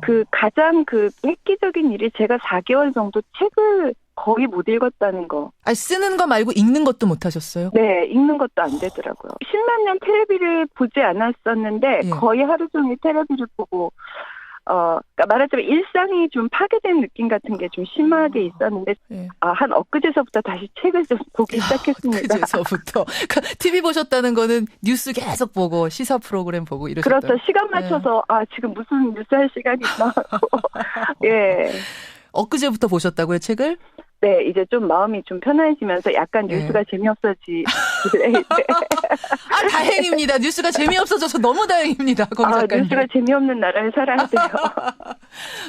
그 가장 그 획기적인 일이 제가 4개월 정도 책을 거의 못 읽었다는 거. 쓰는 거 말고 읽는 것도 못 하셨어요? 네, 읽는 것도 안 되더라고요. 10만 년 텔레비를 보지 않았었는데 거의 하루 종일 텔레비를 보고 그러니까 말하자면 일상이 좀 파괴된 느낌 같은 게 좀 심하게 있었는데 한 엊그제서부터 다시 책을 좀 보기 시작했습니다. 엊그제서부터. TV 보셨다는 거는 뉴스 계속 보고 시사 프로그램 보고 이러셨다고요? 그렇죠. 시간 맞춰서 지금 무슨 뉴스 할 시간이 있나 하고. 예. 엊그제부터 보셨다고요, 책을? 네, 이제 좀 마음이 좀 편해지면서 약간 뉴스가 재미없어지길래. 다행입니다. 뉴스가 재미없어져서 너무 다행입니다. 공 작가님. 뉴스가 재미없는 나라에 살아야 돼요.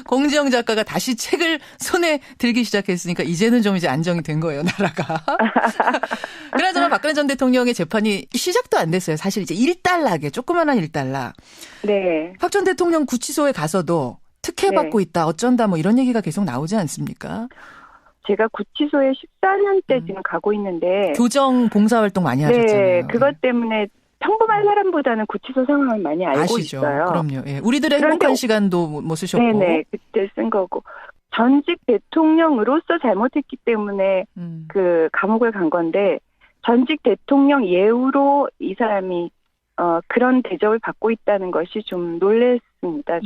공지영 작가가 다시 책을 손에 들기 시작했으니까 이제는 좀 이제 안정이 된 거예요, 나라가. 그나저나 박근혜 전 대통령의 재판이 시작도 안 됐어요. 사실 이제 일단락에 조그만한 일단락. 네. 박 전 대통령 구치소에 가서도 특혜받고 있다, 어쩐다 뭐 이런 얘기가 계속 나오지 않습니까? 제가 구치소에 14년째 지금 가고 있는데. 교정 봉사활동 많이 하셨잖아요. 네. 그것 때문에 평범한 사람보다는 구치소 상황을 많이 알고 아시죠? 있어요. 그럼요. 예. 우리들의 행복한 시간도 뭐 쓰셨고. 네네. 그때 쓴 거고. 전직 대통령으로서 잘못했기 때문에 그 감옥을 간 건데 전직 대통령 예우로 이 사람이 그런 대접을 받고 있다는 것이 좀 놀랐습니다.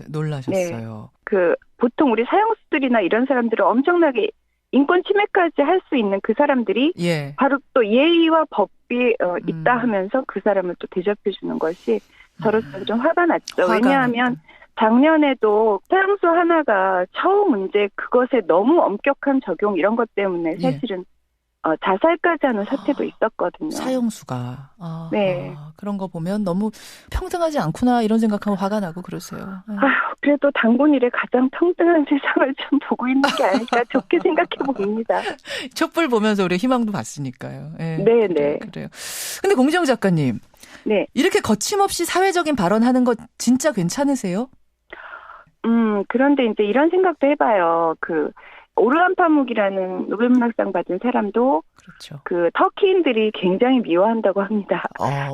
놀라셨어요. 네. 보통 우리 사형수들이나 이런 사람들은 엄청나게 인권 침해까지 할 수 있는 그 사람들이 바로 또 예의와 법이 있다 하면서 그 사람을 또 대접해 주는 것이 저로서 좀 화가 났죠. 왜냐하면 작년에도 사형수 하나가 처우 문제 그것에 너무 엄격한 적용 이런 것 때문에 사실은 자살까지 하는 사태도 있었거든요. 사형수가. 네. 그런 거 보면 너무 평등하지 않구나 이런 생각하면 화가 나고 그러세요. 그래도 당군 일에 가장 평등한 세상을 좀 보고 있는 게 아닐까 좋게 생각해 봅니다. 촛불 보면서 우리 희망도 봤으니까요. 네네. 그래요. 근데 공지영 작가님. 네. 이렇게 거침없이 사회적인 발언하는 거 진짜 괜찮으세요? 그런데 이제 이런 생각도 해봐요. 오르한 파묵이라는 노벨문학상 받은 사람도 그렇죠. 터키인들이 굉장히 미워한다고 합니다.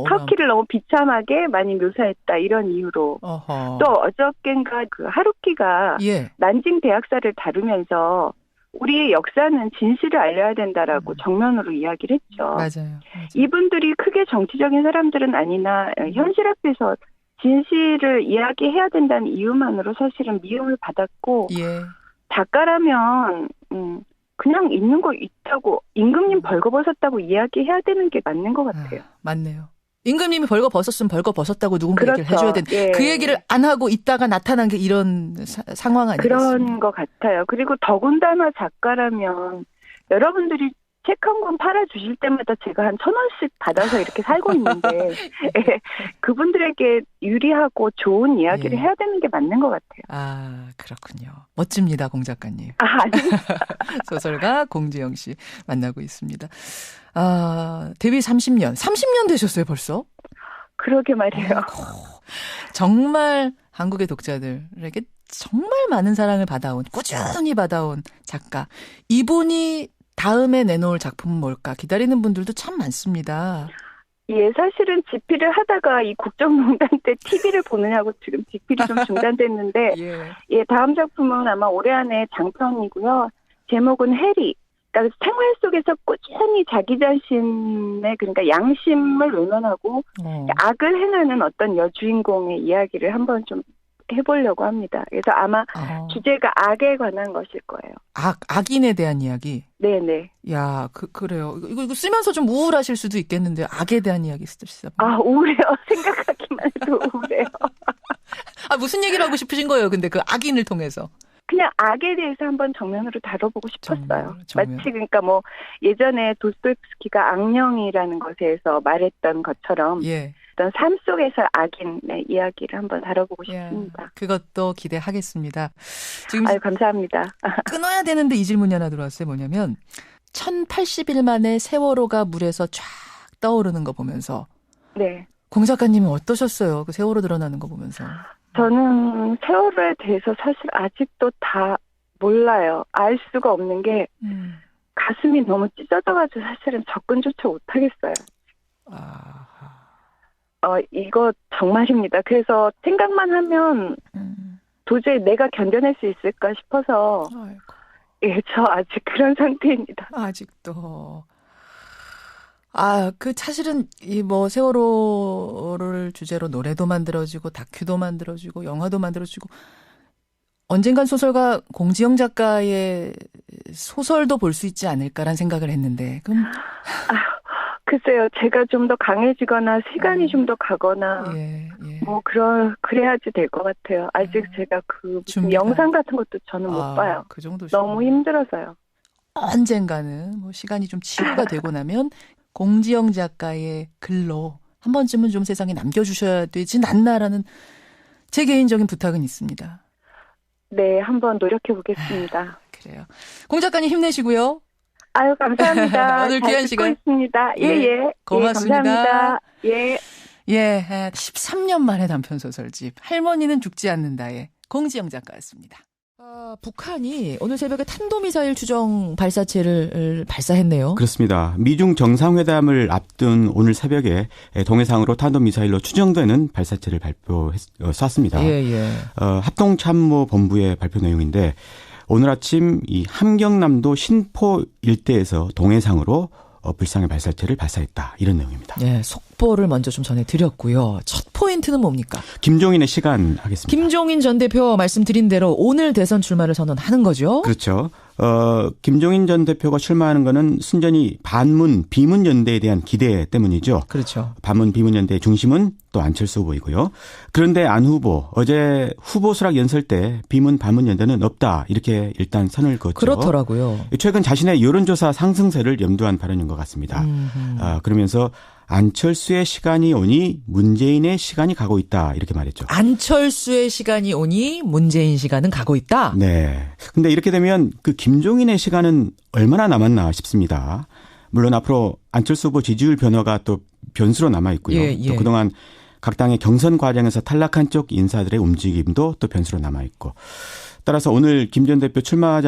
터키를 너무 비참하게 많이 묘사했다 이런 이유로. 또 어저께인가 하루키가 난징 대학살을 다루면서 우리의 역사는 진실을 알려야 된다라고 정면으로 이야기를 했죠. 맞아요. 이분들이 크게 정치적인 사람들은 아니나 현실 앞에서 진실을 이야기해야 된다는 이유만으로 사실은 미움을 받았고 작가라면 그냥 있는 거 있다고 임금님 벌거벗었다고 이야기해야 되는 게 맞는 것 같아요. 맞네요. 임금님이 벌거벗었으면 벌거벗었다고 누군가 얘기를 해줘야 되는데 그 얘기를 안 하고 있다가 나타난 게 이런 상황 아니겠습니까? 그런 것 같아요. 그리고 더군다나 작가라면 여러분들이 책 한 권 팔아주실 때마다 제가 한 1,000원씩 받아서 이렇게 살고 있는데 그분들에게 유리하고 좋은 이야기를 해야 되는 게 맞는 것 같아요. 아, 그렇군요. 멋집니다, 공 작가님. 아닙니다. 소설가 공지영 씨 만나고 있습니다. 데뷔 30년 되셨어요, 벌써? 그러게 말이에요. 정말 한국의 독자들에게 정말 많은 사랑을 받아온, 꾸준히 받아온 작가. 이분이 다음에 내놓을 작품은 뭘까 기다리는 분들도 참 많습니다. 예, 사실은 집필을 하다가 이 국정농단 때 TV를 보느냐고 지금 집필이 좀 중단됐는데 다음 작품은 아마 올해 안에 장편이고요. 제목은 해리. 그러니까 생활 속에서 꾸준히 자기 자신의 그러니까 양심을 외면하고 악을 행하는 어떤 여주인공의 이야기를 한번 좀 해보려고 합니다. 그래서 아마 주제가 악에 관한 것일 거예요. 악인에 대한 이야기? 네네. 야, 그래요. 이거 쓰면서 좀 우울하실 수도 있겠는데, 악에 대한 이야기 쓰시다. 우울해요. 생각하기만 해도 우울해요. 무슨 얘기를 하고 싶으신 거예요, 근데 그 악인을 통해서? 그냥 악에 대해서 한번 정면으로 다뤄보고 싶었어요. 마치 그러니까 뭐 예전에 도스토옙스키가 악령이라는 것에서 말했던 것처럼 어떤 삶 속에서 악인의 이야기를 한번 다뤄보고 싶습니다. 그것도 기대하겠습니다. 지금 감사합니다. 끊어야 되는데 이 질문이 하나 들어왔어요. 뭐냐면 1080일 만에 세월호가 물에서 쫙 떠오르는 거 보면서 공 작가님은 어떠셨어요? 그 세월호 드러나는 거 보면서. 저는 세월호에 대해서 사실 아직도 다 몰라요. 알 수가 없는 게 가슴이 너무 찢어져가지고 사실은 접근조차 못하겠어요. 이거 정말입니다. 그래서 생각만 하면 도저히 내가 견뎌낼 수 있을까 싶어서 저 아직 그런 상태입니다. 아직도. 사실은 세월호를 주제로 노래도 만들어지고 다큐도 만들어지고 영화도 만들어지고 언젠간 소설가 공지영 작가의 소설도 볼 수 있지 않을까라는 생각을 했는데 그럼 글쎄요, 제가 좀 더 강해지거나 시간이 좀 더 가거나 그래야지 될 것 같아요. 아직 제가 영상 같은 것도 저는 못 봐요. 그 정도 너무 힘들어서요. 언젠가는 시간이 좀 치유가 되고 나면 공지영 작가의 글로 한 번쯤은 좀 세상에 남겨주셔야 되지 않나라는 제 개인적인 부탁은 있습니다. 네, 한번 노력해 보겠습니다. 그래요. 공 작가님 힘내시고요. 감사합니다. 오늘 귀한 시간. 있습니다. 고맙습니다. 감사합니다. 13년 만에 단편 소설집 할머니는 죽지 않는다의 공지영 작가였습니다. 북한이 오늘 새벽에 탄도미사일 추정 발사체를 발사했네요. 그렇습니다. 미중 정상회담을 앞둔 오늘 새벽에 동해상으로 탄도미사일로 추정되는 발사체를 쐈습니다. 합동참모본부의 발표 내용인데 오늘 아침 이 함경남도 신포 일대에서 동해상으로 불상의 발사체를 발사했다. 이런 내용입니다. 속보를 먼저 좀 전해드렸고요. 첫 포인트는 뭡니까? 김종인의 시간 하겠습니다. 김종인 전 대표 말씀드린 대로 오늘 대선 출마를 선언하는 거죠? 그렇죠. 김종인 전 대표가 출마하는 거는 순전히 반문, 비문 연대에 대한 기대 때문이죠. 그렇죠. 반문, 비문 연대의 중심은 또 안철수 후보이고요. 그런데 안 후보, 어제 후보 수락 연설 때 비문, 반문 연대는 없다. 이렇게 일단 선을 그었죠. 그렇더라고요. 최근 자신의 여론조사 상승세를 염두한 발언인 것 같습니다. 그러면서 안철수의 시간이 오니 문재인의 시간이 가고 있다. 이렇게 말했죠. 안철수의 시간이 오니 문재인 시간은 가고 있다? 네. 근데 이렇게 되면 그 김종인의 시간은 얼마나 남았나 싶습니다. 물론 앞으로 안철수 후보 지지율 변화가 또 변수로 남아 있고요. 또 그동안 각 당의 경선 과정에서 탈락한 쪽 인사들의 움직임도 또 변수로 남아 있고. 따라서 오늘 김 전 대표 출마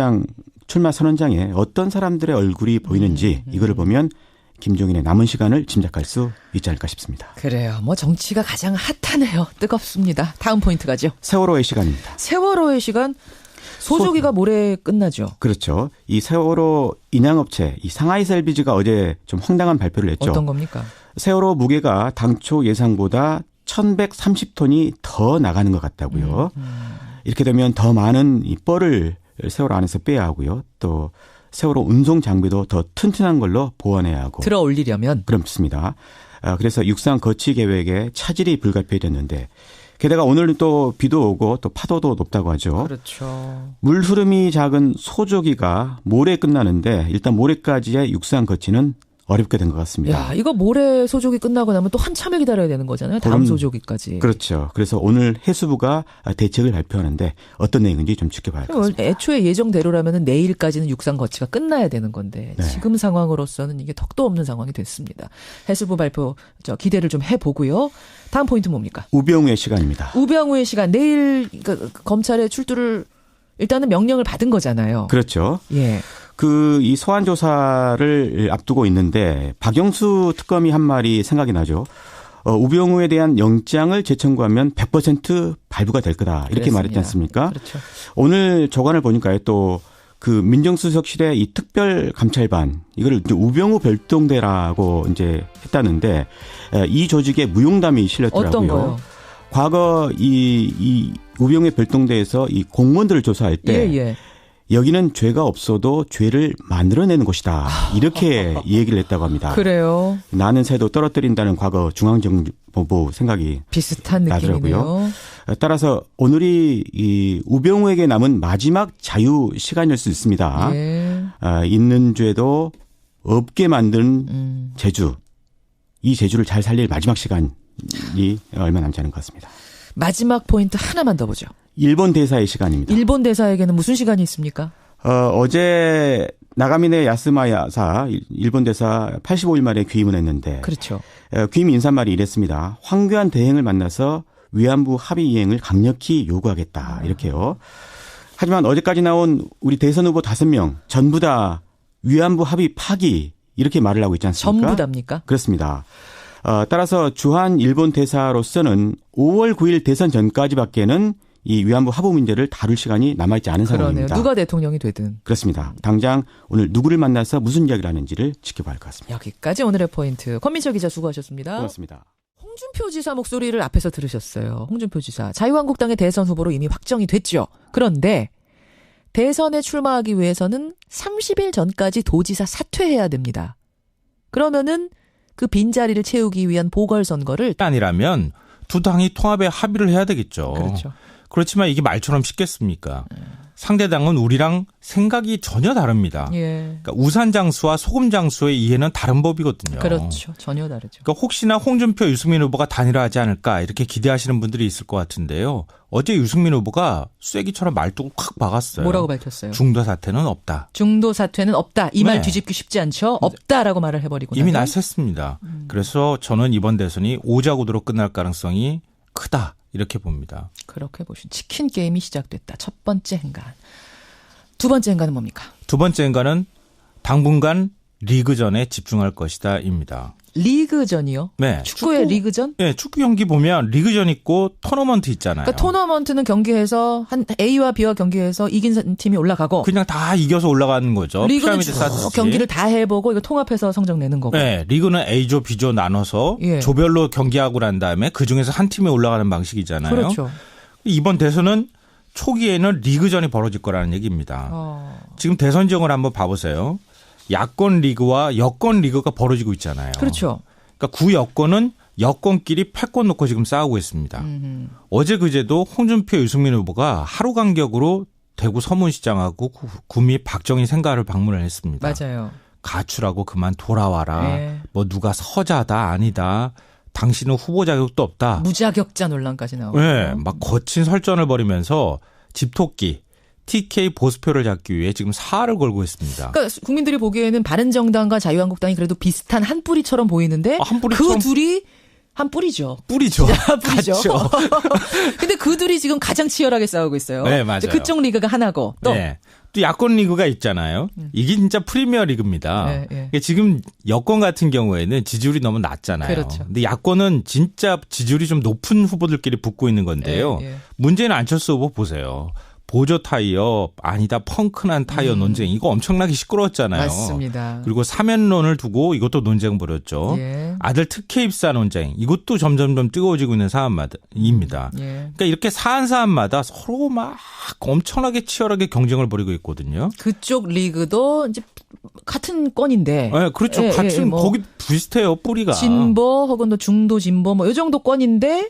선언장에 어떤 사람들의 얼굴이 보이는지 이거를 보면 김종인의 남은 시간을 짐작할 수 있지 않을까 싶습니다. 그래요. 정치가 가장 핫하네요. 뜨겁습니다. 다음 포인트 가죠. 세월호의 시간입니다. 세월호의 시간. 소조기가 모레 끝나죠. 그렇죠. 이 세월호 인양업체 이 상하이셀비지가 어제 좀 황당한 발표를 했죠. 어떤 겁니까? 세월호 무게가 당초 예상보다 1130톤이 더 나가는 것 같다고요. 이렇게 되면 더 많은 이 뻘을 세월호 안에서 빼야 하고요. 또 세월호 운송 장비도 더 튼튼한 걸로 보완해야 하고. 들어 올리려면? 그렇습니다. 그래서 육상 거치 계획에 차질이 불가피해졌는데 게다가 오늘은 또 비도 오고 또 파도도 높다고 하죠. 그렇죠. 물 흐름이 작은 소조기가 모레 끝나는데 일단 모레까지의 육상 거치는 어렵게 된 것 같습니다. 야, 이거 모레 소조기 끝나고 나면 또 한참을 기다려야 되는 거잖아요. 다음 소조기까지. 그렇죠. 그래서 오늘 해수부가 대책을 발표하는데 어떤 내용인지 좀 지켜봐야 할 것 같습니다. 애초에 예정대로라면 내일까지는 육상 거치가 끝나야 되는 건데 네. 지금 상황으로서는 이게 턱도 없는 상황이 됐습니다. 해수부 발표 기대를 좀 해보고요. 다음 포인트 뭡니까? 우병우의 시간입니다. 우병우의 시간. 내일 그러니까 검찰의 출두를 일단은 명령을 받은 거잖아요. 그렇죠. 예. 이 소환 조사를 앞두고 있는데 박영수 특검이 한 말이 생각이 나죠. 우병우에 대한 영장을 재청구하면 100% 발부가 될 거다. 이렇게 그랬습니다. 말했지 않습니까? 그렇죠. 오늘 조간을 보니까요. 또 그 민정수석실의 이 특별감찰반 이거를 이제 우병우 별동대라고 이제 했다는데 이 조직에 무용담이 실렸더라고요. 어떤 거요? 과거 이 우병우의 별동대에서 이 공무원들을 조사할 때 예. 여기는 죄가 없어도 죄를 만들어내는 곳이다. 이렇게 얘기를 했다고 합니다. 그래요. 나는 새도 떨어뜨린다는 과거 중앙정보부 생각이 비슷한 느낌이네요. 나더라고요. 따라서 오늘이 이 우병우에게 남은 마지막 자유 시간일 수 있습니다. 예. 있는 죄도 없게 만든 제주. 이 제주를 잘 살릴 마지막 시간이 얼마 남지 않은 것 같습니다. 마지막 포인트 하나만 더 보죠. 일본 대사의 시간입니다. 일본 대사에게는 무슨 시간이 있습니까? 어제 나가미네 야스마야사 일본 대사 85일 만에 귀임을 했는데 그렇죠. 귀임 인사말이 이랬습니다. 황교안 대행을 만나서 위안부 합의 이행을 강력히 요구하겠다. 이렇게요. 하지만 어제까지 나온 우리 대선 후보 5명 전부 다 위안부 합의 파기 이렇게 말을 하고 있지 않습니까? 전부 다입니까? 그렇습니다. 따라서 주한 일본 대사로서는 5월 9일 대선 전까지밖에는 이 위안부 합의 문제를 다룰 시간이 남아있지 않은 상황입니다. 누가 대통령이 되든. 그렇습니다. 당장 오늘 누구를 만나서 무슨 이야기를 하는지를 지켜봐야 할 것 같습니다. 여기까지 오늘의 포인트. 권민철 기자 수고하셨습니다. 고맙습니다. 홍준표 지사 목소리를 앞에서 들으셨어요. 홍준표 지사. 자유한국당의 대선 후보로 이미 확정이 됐죠. 그런데 대선에 출마하기 위해서는 30일 전까지 도지사 사퇴해야 됩니다. 그러면은 그 빈자리를 채우기 위한 보궐선거를 아니라면 두 당이 통합에 합의를 해야 되겠죠. 그렇죠. 그렇지만 이게 말처럼 쉽겠습니까? 상대당은 우리랑 생각이 전혀 다릅니다. 예. 그러니까 우산 장수와 소금 장수의 이해는 다른 법이거든요. 그렇죠. 전혀 다르죠. 그러니까 혹시나 홍준표, 유승민 후보가 단일화하지 않을까 이렇게 기대하시는 분들이 있을 것 같은데요. 어제 유승민 후보가 쐐기처럼 말뚝을 확 박았어요. 뭐라고 밝혔어요? 중도 사퇴는 없다. 중도 사퇴는 없다. 이 말 네. 뒤집기 쉽지 않죠. 없다라고 말을 해버리고 이미 나서. 나섰습니다. 그래서 저는 이번 대선이 오자구도로 끝날 가능성이 크다. 이렇게 봅니다. 그렇게 보시면 치킨 게임이 시작됐다. 첫 번째 행간. 두 번째 행간은 뭡니까? 두 번째 행간은 당분간 리그전에 집중할 것이다입니다. 리그전이요? 네. 축구의 리그전? 네, 축구 경기 보면 리그전 있고 토너먼트 있잖아요. 그러니까 토너먼트는 경기해서 한 A와 B와 경기해서 이긴 팀이 올라가고 그냥 다 이겨서 올라가는 거죠. 리그는 피라미드 쌓듯이. 경기를 다 해보고 이거 통합해서 성적 내는 거고. 네, 리그는 A조, B조 나눠서 예. 조별로 경기하고 난 다음에 그중에서 한 팀이 올라가는 방식이잖아요. 그렇죠. 이번 대선은 초기에는 리그전이 벌어질 거라는 얘기입니다. 지금 대선 지형을 한번 봐보세요. 야권 리그와 여권 리그가 벌어지고 있잖아요. 그렇죠. 그러니까 구여권은 여권끼리 패권 놓고 지금 싸우고 있습니다. 어제 그제도 홍준표, 유승민 후보가 하루 간격으로 대구 서문시장하고 구미 박정희 생가를 방문을 했습니다. 맞아요. 가출하고 그만 돌아와라. 네. 뭐 누가 서자다 아니다. 당신은 후보 자격도 없다. 무자격자 논란까지 나오고. 네, 막 거친 설전을 벌이면서 집토끼, TK 보수표를 잡기 위해 지금 사활을 걸고 있습니다. 그러니까 국민들이 보기에는 바른정당과 자유한국당이 그래도 비슷한 한 뿌리처럼 보이는데 한 뿌리처럼. 그 둘이 한 뿌리죠. 뿌리죠. 뿌리죠. 근데 그 둘이 지금 가장 치열하게 싸우고 있어요. 네, 맞아요. 그쪽 리그가 하나고 또. 네. 또 야권 리그가 있잖아요. 이게 진짜 프리미어 리그입니다. 네, 네. 그러니까 지금 여권 같은 경우에는 지지율이 너무 낮잖아요. 그렇죠. 근데 야권은 진짜 지지율이 좀 높은 후보들끼리 붙고 있는 건데요. 네, 네. 문제는 안철수 후보 보세요. 보조 타이어 아니다 펑크난 타이어 논쟁 이거 엄청나게 시끄러웠잖아요. 맞습니다. 그리고 사면론을 두고 이것도 논쟁 벌였죠. 예. 아들 특혜 입사 논쟁 이것도 점점점 뜨거워지고 있는 사안입니다. 예. 그러니까 이렇게 사안마다 서로 막 엄청나게 치열하게 경쟁을 벌이고 있거든요. 그쪽 리그도 이제 같은 건인데. 네, 그렇죠. 예, 같은 예, 뭐 거기 비슷해요 뿌리가. 진보 혹은 또 중도 진보 뭐 이 정도 건인데.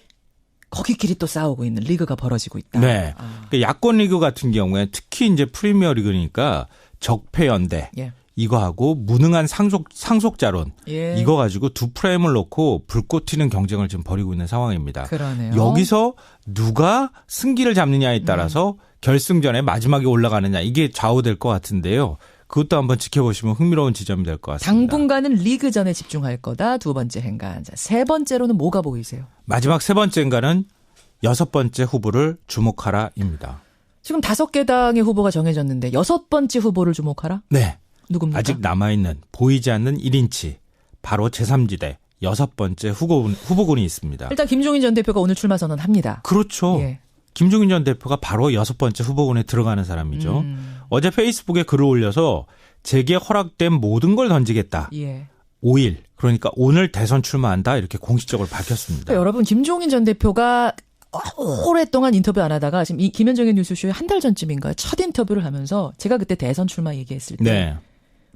거기끼리 또 싸우고 있는 리그가 벌어지고 있다. 네. 그러니까 야권 리그 같은 경우에 특히 이제 프리미어 리그니까 적폐연대 예. 이거하고 무능한 상속자론 예. 이거 가지고 두 프레임을 놓고 불꽃 튀는 경쟁을 지금 벌이고 있는 상황입니다. 그러네요. 여기서 누가 승기를 잡느냐에 따라서 결승전에 마지막에 올라가느냐 이게 좌우될 것 같은데요. 그것도 한번 지켜보시면 흥미로운 지점이 될 것 같습니다. 당분간은 리그전에 집중할 거다. 두 번째 행간. 자, 세 번째로는 뭐가 보이세요? 마지막 세 번째 행간은 여섯 번째 후보를 주목하라입니다. 지금 5개 당의 후보가 정해졌는데 여섯 번째 후보를 주목하라? 네. 누굽니까? 아직 남아있는 보이지 않는 1인치 바로 제3지대 여섯 번째 후보군이 있습니다. 일단 김종인 전 대표가 오늘 출마 선언합니다. 그렇죠. 예. 김종인 전 대표가 바로 여섯 번째 후보군에 들어가는 사람이죠. 어제 페이스북에 글을 올려서 제게 허락된 모든 걸 던지겠다. 예. 5일 그러니까 오늘 대선 출마한다 이렇게 공식적으로 밝혔습니다. 그러니까 여러분 김종인 전 대표가 오랫동안 인터뷰 안 하다가 지금 이 김현정의 뉴스쇼에 한 달 전쯤인가요? 첫 인터뷰를 하면서 제가 그때 대선 출마 얘기했을 때 네.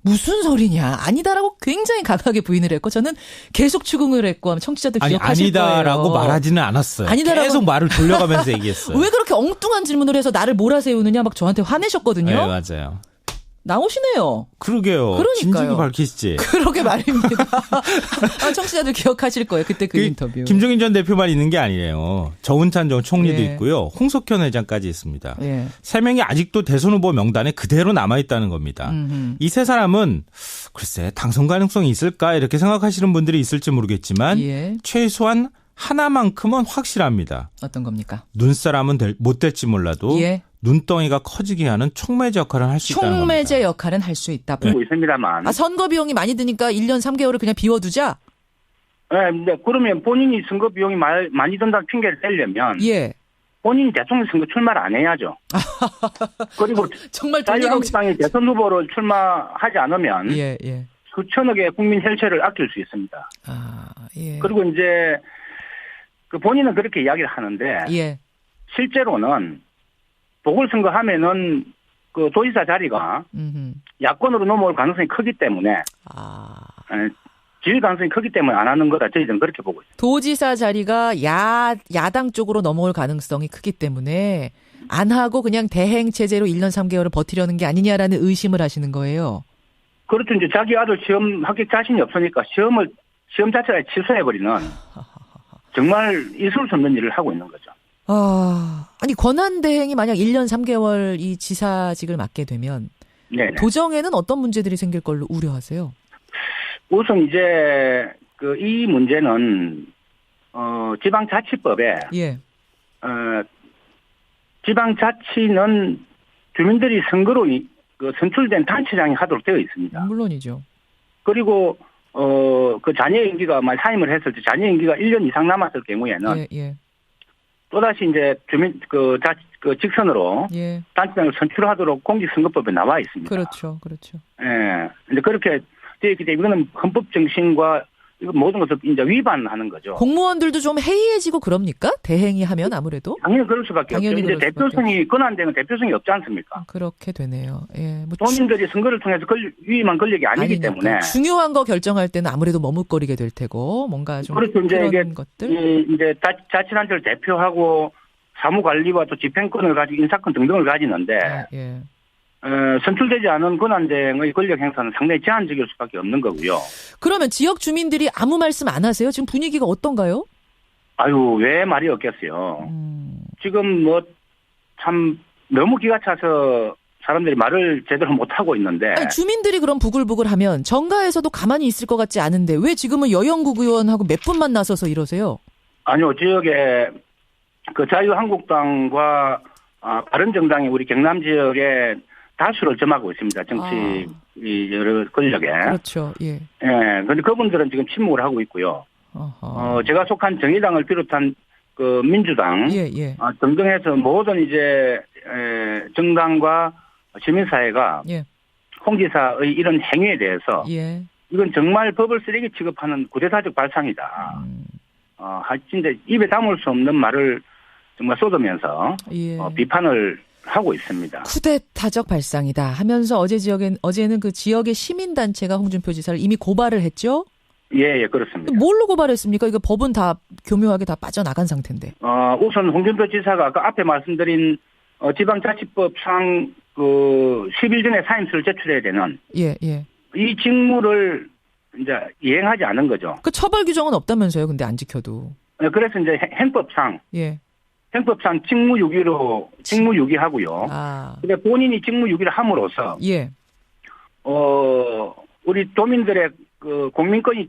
무슨 소리냐 아니다라고 굉장히 강하게 부인을 했고 저는 계속 추궁을 했고 청취자들 기억하실 거예요. 아니다라고 말하지는 않았어요. 아니다라고 계속 말을 돌려가면서 얘기했어요. 왜 그렇게 엉뚱한 질문을 해서 나를 몰아세우느냐 막 저한테 화내셨거든요. 네, 맞아요. 나오시네요. 그러게요. 그러니까요. 진즉이 밝히시지. 그러게 말입니다. 청취자들 기억하실 거예요. 그때 그 인터뷰. 김종인 전 대표만 있는 게 아니에요. 정운찬 전 총리도 예. 있고요. 홍석현 회장까지 있습니다. 예. 3명이 아직도 대선 후보 명단에 그대로 남아있다는 겁니다. 이 세 사람은 글쎄 당선 가능성이 있을까 이렇게 생각하시는 분들이 있을지 모르겠지만 예. 최소한 하나만큼은 확실합니다. 어떤 겁니까? 눈사람은 못 될지 몰라도 예. 눈덩이가 커지게 하는 촉매제 역할은 할 수 있다는 겁니다. 촉매제 역할은 할 수 있다. 보고 있습니다만. 선거 비용이 많이 드니까 1년 3개월을 그냥 비워두자? 네, 그러면 본인이 선거 비용이 많이 든다는 핑계를 대려면 예. 본인이 대통령 선거 출마를 안 해야죠. 그리고 정말 자유한국당이 대선 후보를 출마하지 않으면 예. 수천억의 국민 혈세를 아낄 수 있습니다. 예. 그리고 이제 그 본인은 그렇게 이야기를 하는데 예. 실제로는 보궐선거 하면은 그 도지사 자리가 야권으로 넘어올 가능성이 크기 때문에 질 가능성이 크기 때문에 안 하는 거다. 저희들은 그렇게 보고 있습니다. 도지사 자리가 야당 쪽으로 넘어올 가능성이 크기 때문에 안 하고 그냥 대행 체제로 1년 3개월을 버티려는 게 아니냐라는 의심을 하시는 거예요. 그렇죠. 이제 자기 아들 시험 합격 자신이 없으니까 시험 자체를 취소해버리는 정말 있을 수 없는 일을 하고 있는 거죠. 아니 권한대행이 만약 1년 3개월 이 지사직을 맡게 되면 네네. 도정에는 어떤 문제들이 생길 걸로 우려하세요? 우선 이제 이 문제는 지방자치법에 예. 지방자치는 주민들이 선거로 선출된 단체장이 하도록 되어 있습니다. 물론이죠. 그리고 그 자녀 임기가 사임을 했을 때 자녀 임기가 1년 이상 남았을 경우에는 예. 또다시 이제 주민 직선으로 예. 단체장을 선출하도록 공직선거법에 나와 있습니다. 그렇죠. 예. 근데 그렇게 되어 있기 때문에 이거는 헌법 정신과 이거 모든 것을 이제 위반하는 거죠. 공무원들도 좀 해이해지고 그럽니까? 대행이 하면 아무래도? 당연히 그럴 수밖에 없죠. 이제 대표성이 권한대행은 대표성이 없지 않습니까? 그렇게 되네요. 예. 본인들이 선거를 통해서 위임한 권력이 아니기 때문에 중요한 거 결정할 때는 아무래도 머뭇거리게 될 테고 뭔가 좀 그렇죠. 이제 그런 이게 것들. 이제 자치단체를 대표하고 사무관리와 또 집행권을 가지고 인사권 등등을 가지는데. 예. 선출되지 않은 권한대행의 권력 행사는 상당히 제한적일 수밖에 없는 거고요. 그러면 지역 주민들이 아무 말씀 안 하세요? 지금 분위기가 어떤가요? 왜 말이 없겠어요. 지금 참 너무 기가 차서 사람들이 말을 제대로 못하고 있는데. 아니, 주민들이 그럼 부글부글하면 정가에서도 가만히 있을 것 같지 않은데 왜 지금은 여영국 의원하고 몇 분만 나서서 이러세요? 아니요. 지역에 자유한국당과 바른정당이 우리 경남 지역에 다수를 점하고 있습니다. 정치 여러 권력에. 그렇죠. 예. 그런데 그분들은 지금 침묵을 하고 있고요. 제가 속한 정의당을 비롯한 민주당 예. 등등해서 모든 이제 정당과 시민사회가 예. 홍 지사의 이런 행위에 대해서 예. 이건 정말 법을 쓰레기 취급하는 구대사적 발상이다. 진짜 입에 담을 수 없는 말을 정말 쏟으면서 예. 비판을 하고 있습니다. 쿠데타적 발상이다 하면서 어제는 그 지역의 시민단체가 홍준표 지사를 이미 고발을 했죠? 예, 그렇습니다. 뭘로 고발했습니까? 이거 법은 다 교묘하게 다 빠져나간 상태인데. 우선 홍준표 지사가 아까 앞에 말씀드린 지방자치법상 10일 전에 사임서를 제출해야 되는 예. 이 직무를 이제 이행하지 않은 거죠. 그 처벌 규정은 없다면서요? 근데 안 지켜도. 그래서 이제 행법상 직무유기하고요. 근데 본인이 직무유기를 함으로써 예. 우리 도민들의 그 공민권이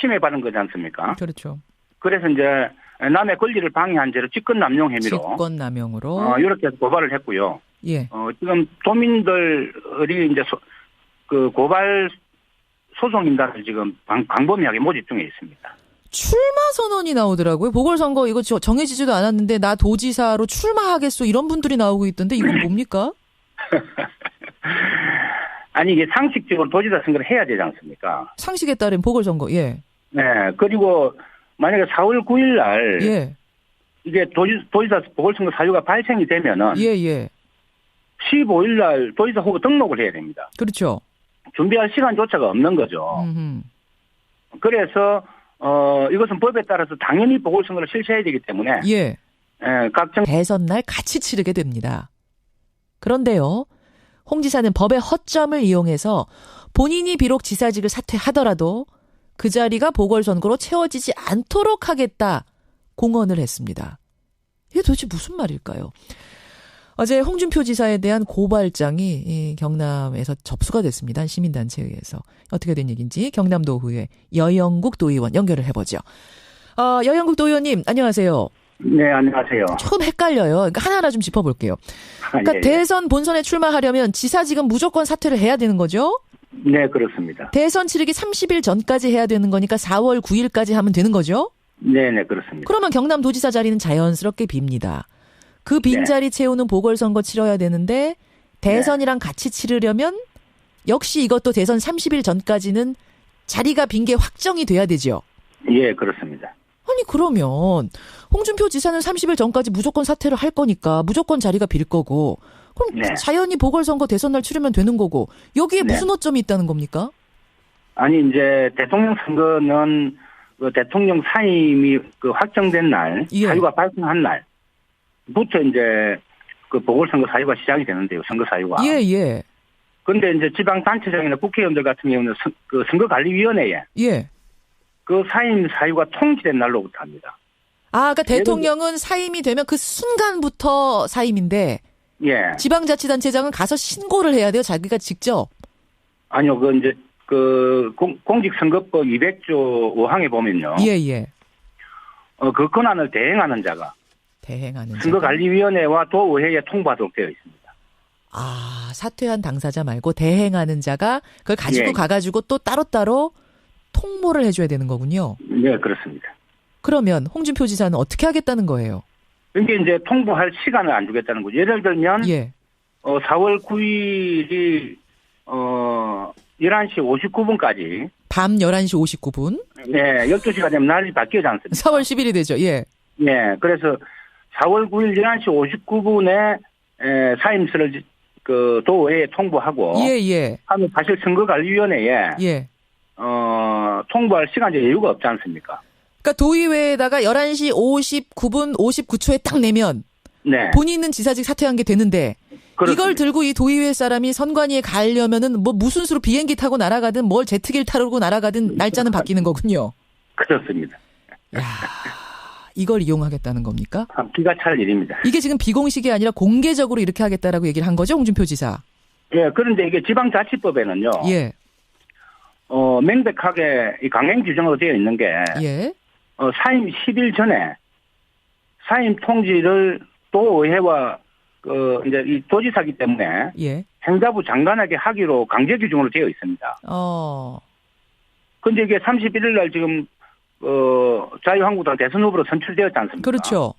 침해받은 거지 않습니까? 그렇죠. 그래서 이제 남의 권리를 방해한 죄로 직권남용 혐의로 이렇게 고발을 했고요. 예. 지금 도민들이 이제 그 고발 소송인단을 지금 광범위하게 모집 중에 있습니다. 출마 선언이 나오더라고요. 보궐선거 이거 정해지지도 않았는데 나 도지사로 출마하겠소 이런 분들이 나오고 있던데 이건 뭡니까? 아니 이게 상식적으로 도지사 선거를 해야 되지 않습니까? 상식에 따른 보궐선거. 예. 네. 그리고 만약에 4월 9일 날 예. 이게 도지사 보궐선거 사유가 발생이 되면은 예. 15일 날 도지사 후보 등록을 해야 됩니다. 그렇죠. 준비할 시간조차가 없는 거죠. 그래서 이것은 법에 따라서 당연히 보궐선거를 실시해야 되기 때문에 각종 대선 날 같이 치르게 됩니다. 그런데요. 홍 지사는 법의 허점을 이용해서 본인이 비록 지사직을 사퇴하더라도 그 자리가 보궐선거로 채워지지 않도록 하겠다 공언을 했습니다. 이게 도대체 무슨 말일까요? 어제 홍준표 지사에 대한 고발장이 경남에서 접수가 됐습니다. 시민단체에 의해서. 어떻게 된 얘기인지 경남도의회 여영국 도의원 연결을 해보죠. 여영국 도의원님 안녕하세요. 네, 안녕하세요. 조금 헷갈려요. 그러니까 하나하나 좀 짚어볼게요. 그러니까 대선 본선에 출마하려면 지사직은 무조건 사퇴를 해야 되는 거죠? 네, 그렇습니다. 대선 치르기 30일 전까지 해야 되는 거니까 4월 9일까지 하면 되는 거죠? 네, 그렇습니다. 그러면 경남도지사 자리는 자연스럽게 빕니다. 그 빈자리 채우는 보궐선거 치러야 되는데 대선이랑 같이 치르려면 역시 이것도 대선 30일 전까지는 자리가 빈 게 확정이 돼야 되죠? 예, 그렇습니다. 아니 그러면 홍준표 지사는 30일 전까지 무조건 사퇴를 할 거니까 무조건 자리가 빌 거고 그럼 자연히 보궐선거 대선 날 치르면 되는 거고 여기에 무슨 허점이 있다는 겁니까? 아니 이제 대통령 선거는 그 대통령 사임이 그 확정된 날 사유가 발생한 날부터 이제 그 보궐선거 사유가 시작이 되는데요. 선거 사유가. 예. 그런데 이제 지방단체장이나 국회의원들 같은 경우는 그 선거관리위원회에 그 사임 사유가 통지된 날로부터 합니다. 그러니까 대통령은 사임이 되면 그 순간부터 사임인데 지방자치단체장은 가서 신고를 해야 돼요. 자기가 직접. 아니요. 그 이제 그 공직선거법 200조 5항에 보면요. 그 권한을 대행하는 자가 선거관리위원회와 도의회에 통보하도록 되어 있습니다. 사퇴한 당사자 말고 대행하는 자가 그걸 가지고 가가지고 또 따로따로 통보를 해줘야 되는 거군요. 네, 그렇습니다. 그러면 홍준표 지사는 어떻게 하겠다는 거예요? 이게 이제 통보할 시간을 안 주겠다는 거죠. 예를 들면 4월 9일이 11시 59분까지 밤 11시 59분? 네, 12시가 되면 날이 바뀌지 않습니까? 4월 10일이 되죠. 네, 그래서 4월 9일 11시 59분에 사임서를 그 도의회에 통보하고 하면 사실 선거관리위원회에 통보할 시간적 여유가 없지 않습니까? 그러니까 도의회에다가 11시 59분 59초에 딱 내면 본인은 지사직 사퇴한 게 되는데 그렇습니다. 이걸 들고 이 도의회 사람이 선관위에 가려면은 뭐 무슨 수로 비행기 타고 날아가든 뭘 제트기를 타고 날아가든 날짜는 바뀌는 거군요. 그렇습니다. 이걸 이용하겠다는 겁니까? 기가 찰 일입니다. 이게 지금 비공식이 아니라 공개적으로 이렇게 하겠다라고 얘기를 한 거죠, 홍준표 지사? 그런데 이게 지방자치법에는요. 명백하게 이 강행 규정으로 되어 있는 게 사임 10일 전에 사임 통지를 도의회와 이제 이 도지사기 때문에 행자부 장관에게 하기로 강제 규정으로 되어 있습니다. 그런데 이게 31일 날 지금 자유한국당 대선 후보로 선출되었지 않습니까? 그렇죠.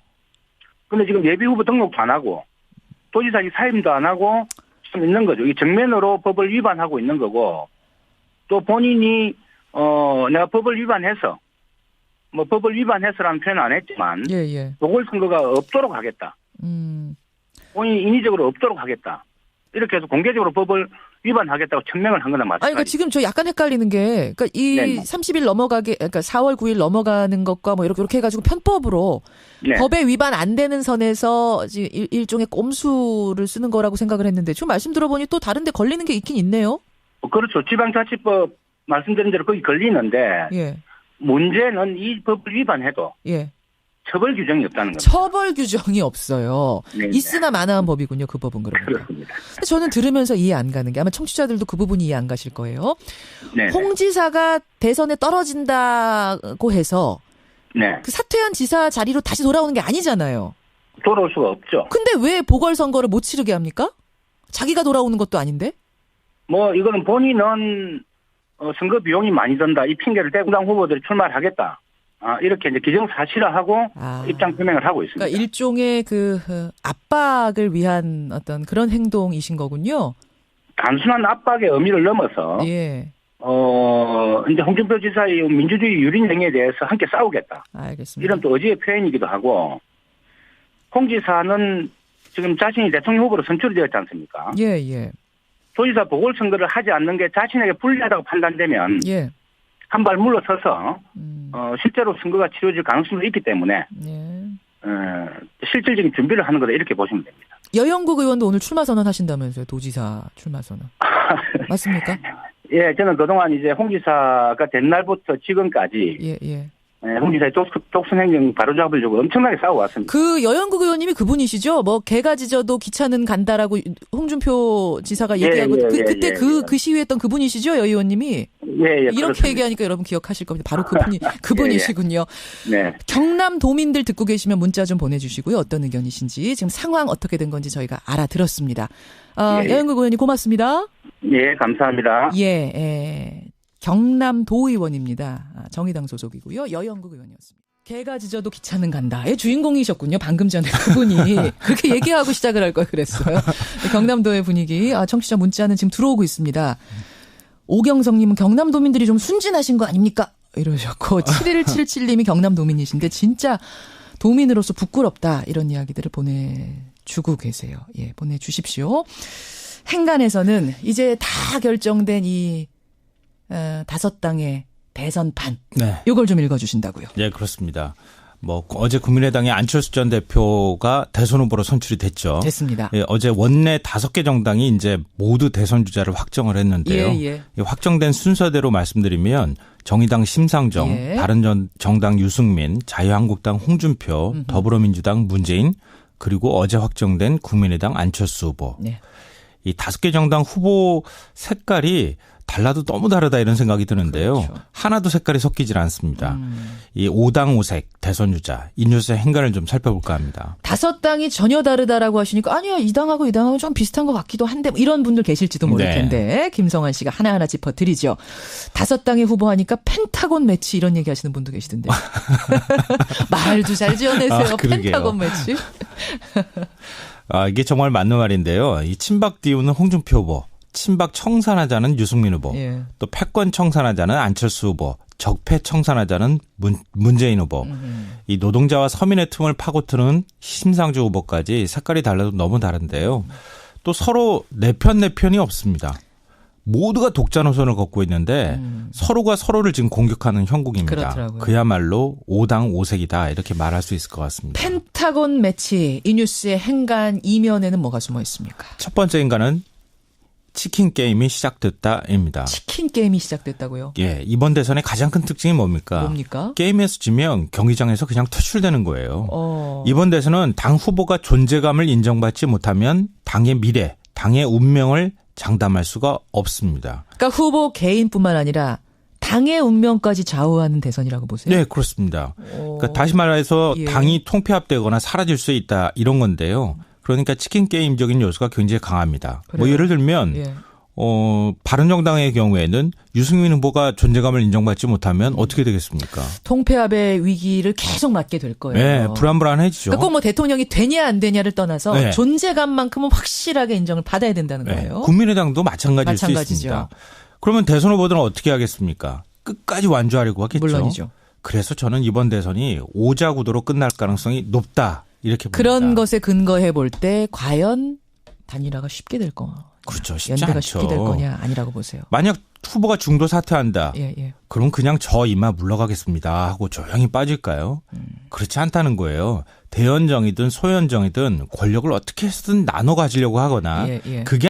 그런데 지금 예비 후보 등록도 안 하고 도지사직 사임도 안 하고 좀 있는 거죠. 이 정면으로 법을 위반하고 있는 거고 또 본인이 내가 법을 위반해서 뭐 법을 위반해서라는 표현은 안 했지만 보궐선거가 없도록 하겠다. 본인이 인위적으로 없도록 하겠다. 이렇게 해서 공개적으로 법을 위반하겠다고 천명을 한 거나 마찬가지. 그러니까 지금 저 약간 헷갈리는 게, 그러니까 이 네네. 30일 넘어가게, 그러니까 4월 9일 넘어가는 것과 뭐 이렇게 해가지고 편법으로 네. 법에 위반 안 되는 선에서 일종의 꼼수를 쓰는 거라고 생각을 했는데 지금 말씀 들어보니 또 다른데 걸리는 게 있긴 있네요. 그렇죠. 지방자치법 말씀드린 대로 거기 걸리는데 예. 문제는 이 법을 위반해도. 예. 처벌 규정이 없다는 겁니다. 처벌 규정이 없어요. 네네. 있으나 마나한 법이군요. 그 법은 그러니까. 그렇습니다. 저는 들으면서 이해 안 가는 게 아마 청취자들도 그 부분이 이해 안 가실 거예요. 네네. 홍 지사가 대선에 떨어진다고 해서 네. 그 사퇴한 지사 자리로 다시 돌아오는 게 아니잖아요. 돌아올 수가 없죠. 근데 왜 보궐선거를 못 치르게 합니까? 자기가 돌아오는 것도 아닌데? 뭐 이거는 본인은 선거 비용이 많이 든다. 이 핑계를 대고 당 후보들이 출마를 하겠다. 이렇게 이제 기정사실화하고 입장 표명을 하고 있습니다. 그러니까 일종의 그 압박을 위한 어떤 그런 행동이신 거군요. 단순한 압박의 의미를 넘어서 예. 이제 홍준표 지사의 민주주의 유린 행위에 대해서 함께 싸우겠다. 알겠습니다. 이런 또 의지의 표현이기도 하고 홍 지사는 지금 자신이 대통령 후보로 선출이 되었지 않습니까? 예, 예. 도지사 보궐선거를 하지 않는 게 자신에게 불리하다고 판단되면 예. 한 발 물러서서 실제로 선거가 치러질 가능성도 있기 때문에 예. 실질적인 준비를 하는 거다 이렇게 보시면 됩니다. 여영국 의원도 오늘 출마 선언하신다면서요. 도지사 출마 선언. 맞습니까? 예, 저는 그동안 이제 홍 지사가 된 날부터 지금까지 예. 홍 지사의 독선 행정 바로잡으려고 엄청나게 싸워왔습니다. 그 여영국 의원님이 그분이시죠? 뭐 개가 짖어도 기차는 간다라고 홍준표 지사가 얘기하고 그때 그 시위했던 그분이시죠? 여 의원님이. 예, 이렇게 그렇습니다. 얘기하니까 여러분 기억하실 겁니다. 바로 그분이시군요. 네. 경남 도민들 듣고 계시면 문자 좀 보내주시고요. 어떤 의견이신지 지금 상황 어떻게 된 건지 저희가 알아들었습니다. 여영국 의원님 고맙습니다. 예, 감사합니다. 예. 경남도 의원입니다. 정의당 소속이고요. 여영국 의원이었습니다. 개가 짖어도 기차는 간다의 주인공이셨군요. 방금 전에 그분이 그렇게 얘기하고 시작을 할 걸 그랬어요. 경남도의 분위기. 청취자 문자는 지금 들어오고 있습니다. 오경성님은 경남도민들이 좀 순진하신 거 아닙니까? 이러셨고 7177님이 경남도민이신데 진짜 도민으로서 부끄럽다 이런 이야기들을 보내주고 계세요. 예, 보내주십시오. 행간에서는 이제 다 결정된 이 5당의 대선판. 네. 이걸 좀 읽어주신다고요. 네, 그렇습니다. 뭐 어제 국민의당의 안철수 전 대표가 대선 후보로 선출이 됐죠. 됐습니다. 예, 어제 원내 5개 정당이 이제 모두 대선 주자를 확정을 했는데요. 예. 확정된 순서대로 말씀드리면 정의당 심상정, 다른 정당 유승민, 자유한국당 홍준표, 더불어민주당 문재인, 그리고 어제 확정된 국민의당 안철수 후보. 네. 이 5개 정당 후보 색깔이 달라도 너무 다르다 이런 생각이 드는데요. 그렇죠. 하나도 색깔이 섞이질 않습니다. 이 5당 5색 대선 주자 이 뉴스의 행간을 좀 살펴볼까 합니다. 5당이 전혀 다르다라고 하시니까 아니야 이 당하고 좀 비슷한 것 같기도 한데 뭐 이런 분들 계실지도 모를 텐데 김성환 씨가 하나하나 짚어드리죠. 5당의 후보하니까 펜타곤 매치 이런 얘기 하시는 분도 계시던데. 말도 잘 지어내세요. 펜타곤 매치. 이게 정말 맞는 말인데요. 이 친박 띄우는 홍준표 후보. 친박 청산하자는 유승민 후보, 또 패권 청산하자는 안철수 후보, 적폐 청산하자는 문재인 후보, 이 노동자와 서민의 틈을 파고드는 심상조 후보까지 색깔이 달라도 너무 다른데요. 또 서로 내 편이 없습니다. 모두가 독자 노선을 걷고 있는데 서로가 서로를 지금 공격하는 형국입니다. 그렇더라고요. 그야말로 5당 5색이다 이렇게 말할 수 있을 것 같습니다. 펜타곤 매치 이 뉴스의 행간 이면에는 뭐가 숨어 있습니까? 첫 번째 인간은 치킨 게임이 시작됐다입니다. 치킨 게임이 시작됐다고요? 예, 이번 대선의 가장 큰 특징이 뭡니까? 게임에서 지면 경기장에서 그냥 퇴출되는 거예요. 이번 대선은 당 후보가 존재감을 인정받지 못하면 당의 미래, 당의 운명을 장담할 수가 없습니다. 그러니까 후보 개인뿐만 아니라 당의 운명까지 좌우하는 대선이라고 보세요? 네, 그렇습니다. 그러니까 다시 말해서 당이 통폐합되거나 사라질 수 있다 이런 건데요. 그러니까 치킨 게임적인 요소가 굉장히 강합니다. 그래요? 뭐 예를 들면 바른정당의 경우에는 유승민 후보가 존재감을 인정받지 못하면 어떻게 되겠습니까? 통폐합의 위기를 계속 맞게 될 거예요. 네, 불안불안해지죠. 그러니까 꼭 뭐 대통령이 되냐 안 되냐를 떠나서 네. 존재감만큼은 확실하게 인정을 받아야 된다는 거예요. 국민의당도 마찬가지일 수 있습니다. 그러면 대선 후보들은 어떻게 하겠습니까? 끝까지 완주하려고 하겠죠. 물론이죠. 그래서 저는 이번 대선이 오자구도로 끝날 가능성이 높다 이렇게 봅니다. 그런 것에 근거해 볼 때 과연 단일화가 쉽게 될 거. 그렇죠. 쉽지 연대가 않죠. 쉽게 될 거냐 아니라고 보세요. 만약 후보가 중도 사퇴한다. 예. 그럼 그냥 저 이마 물러가겠습니다 하고 조용히 빠질까요? 그렇지 않다는 거예요. 대연정이든 소연정이든 권력을 어떻게 해서든 나눠 가지려고 하거나 그게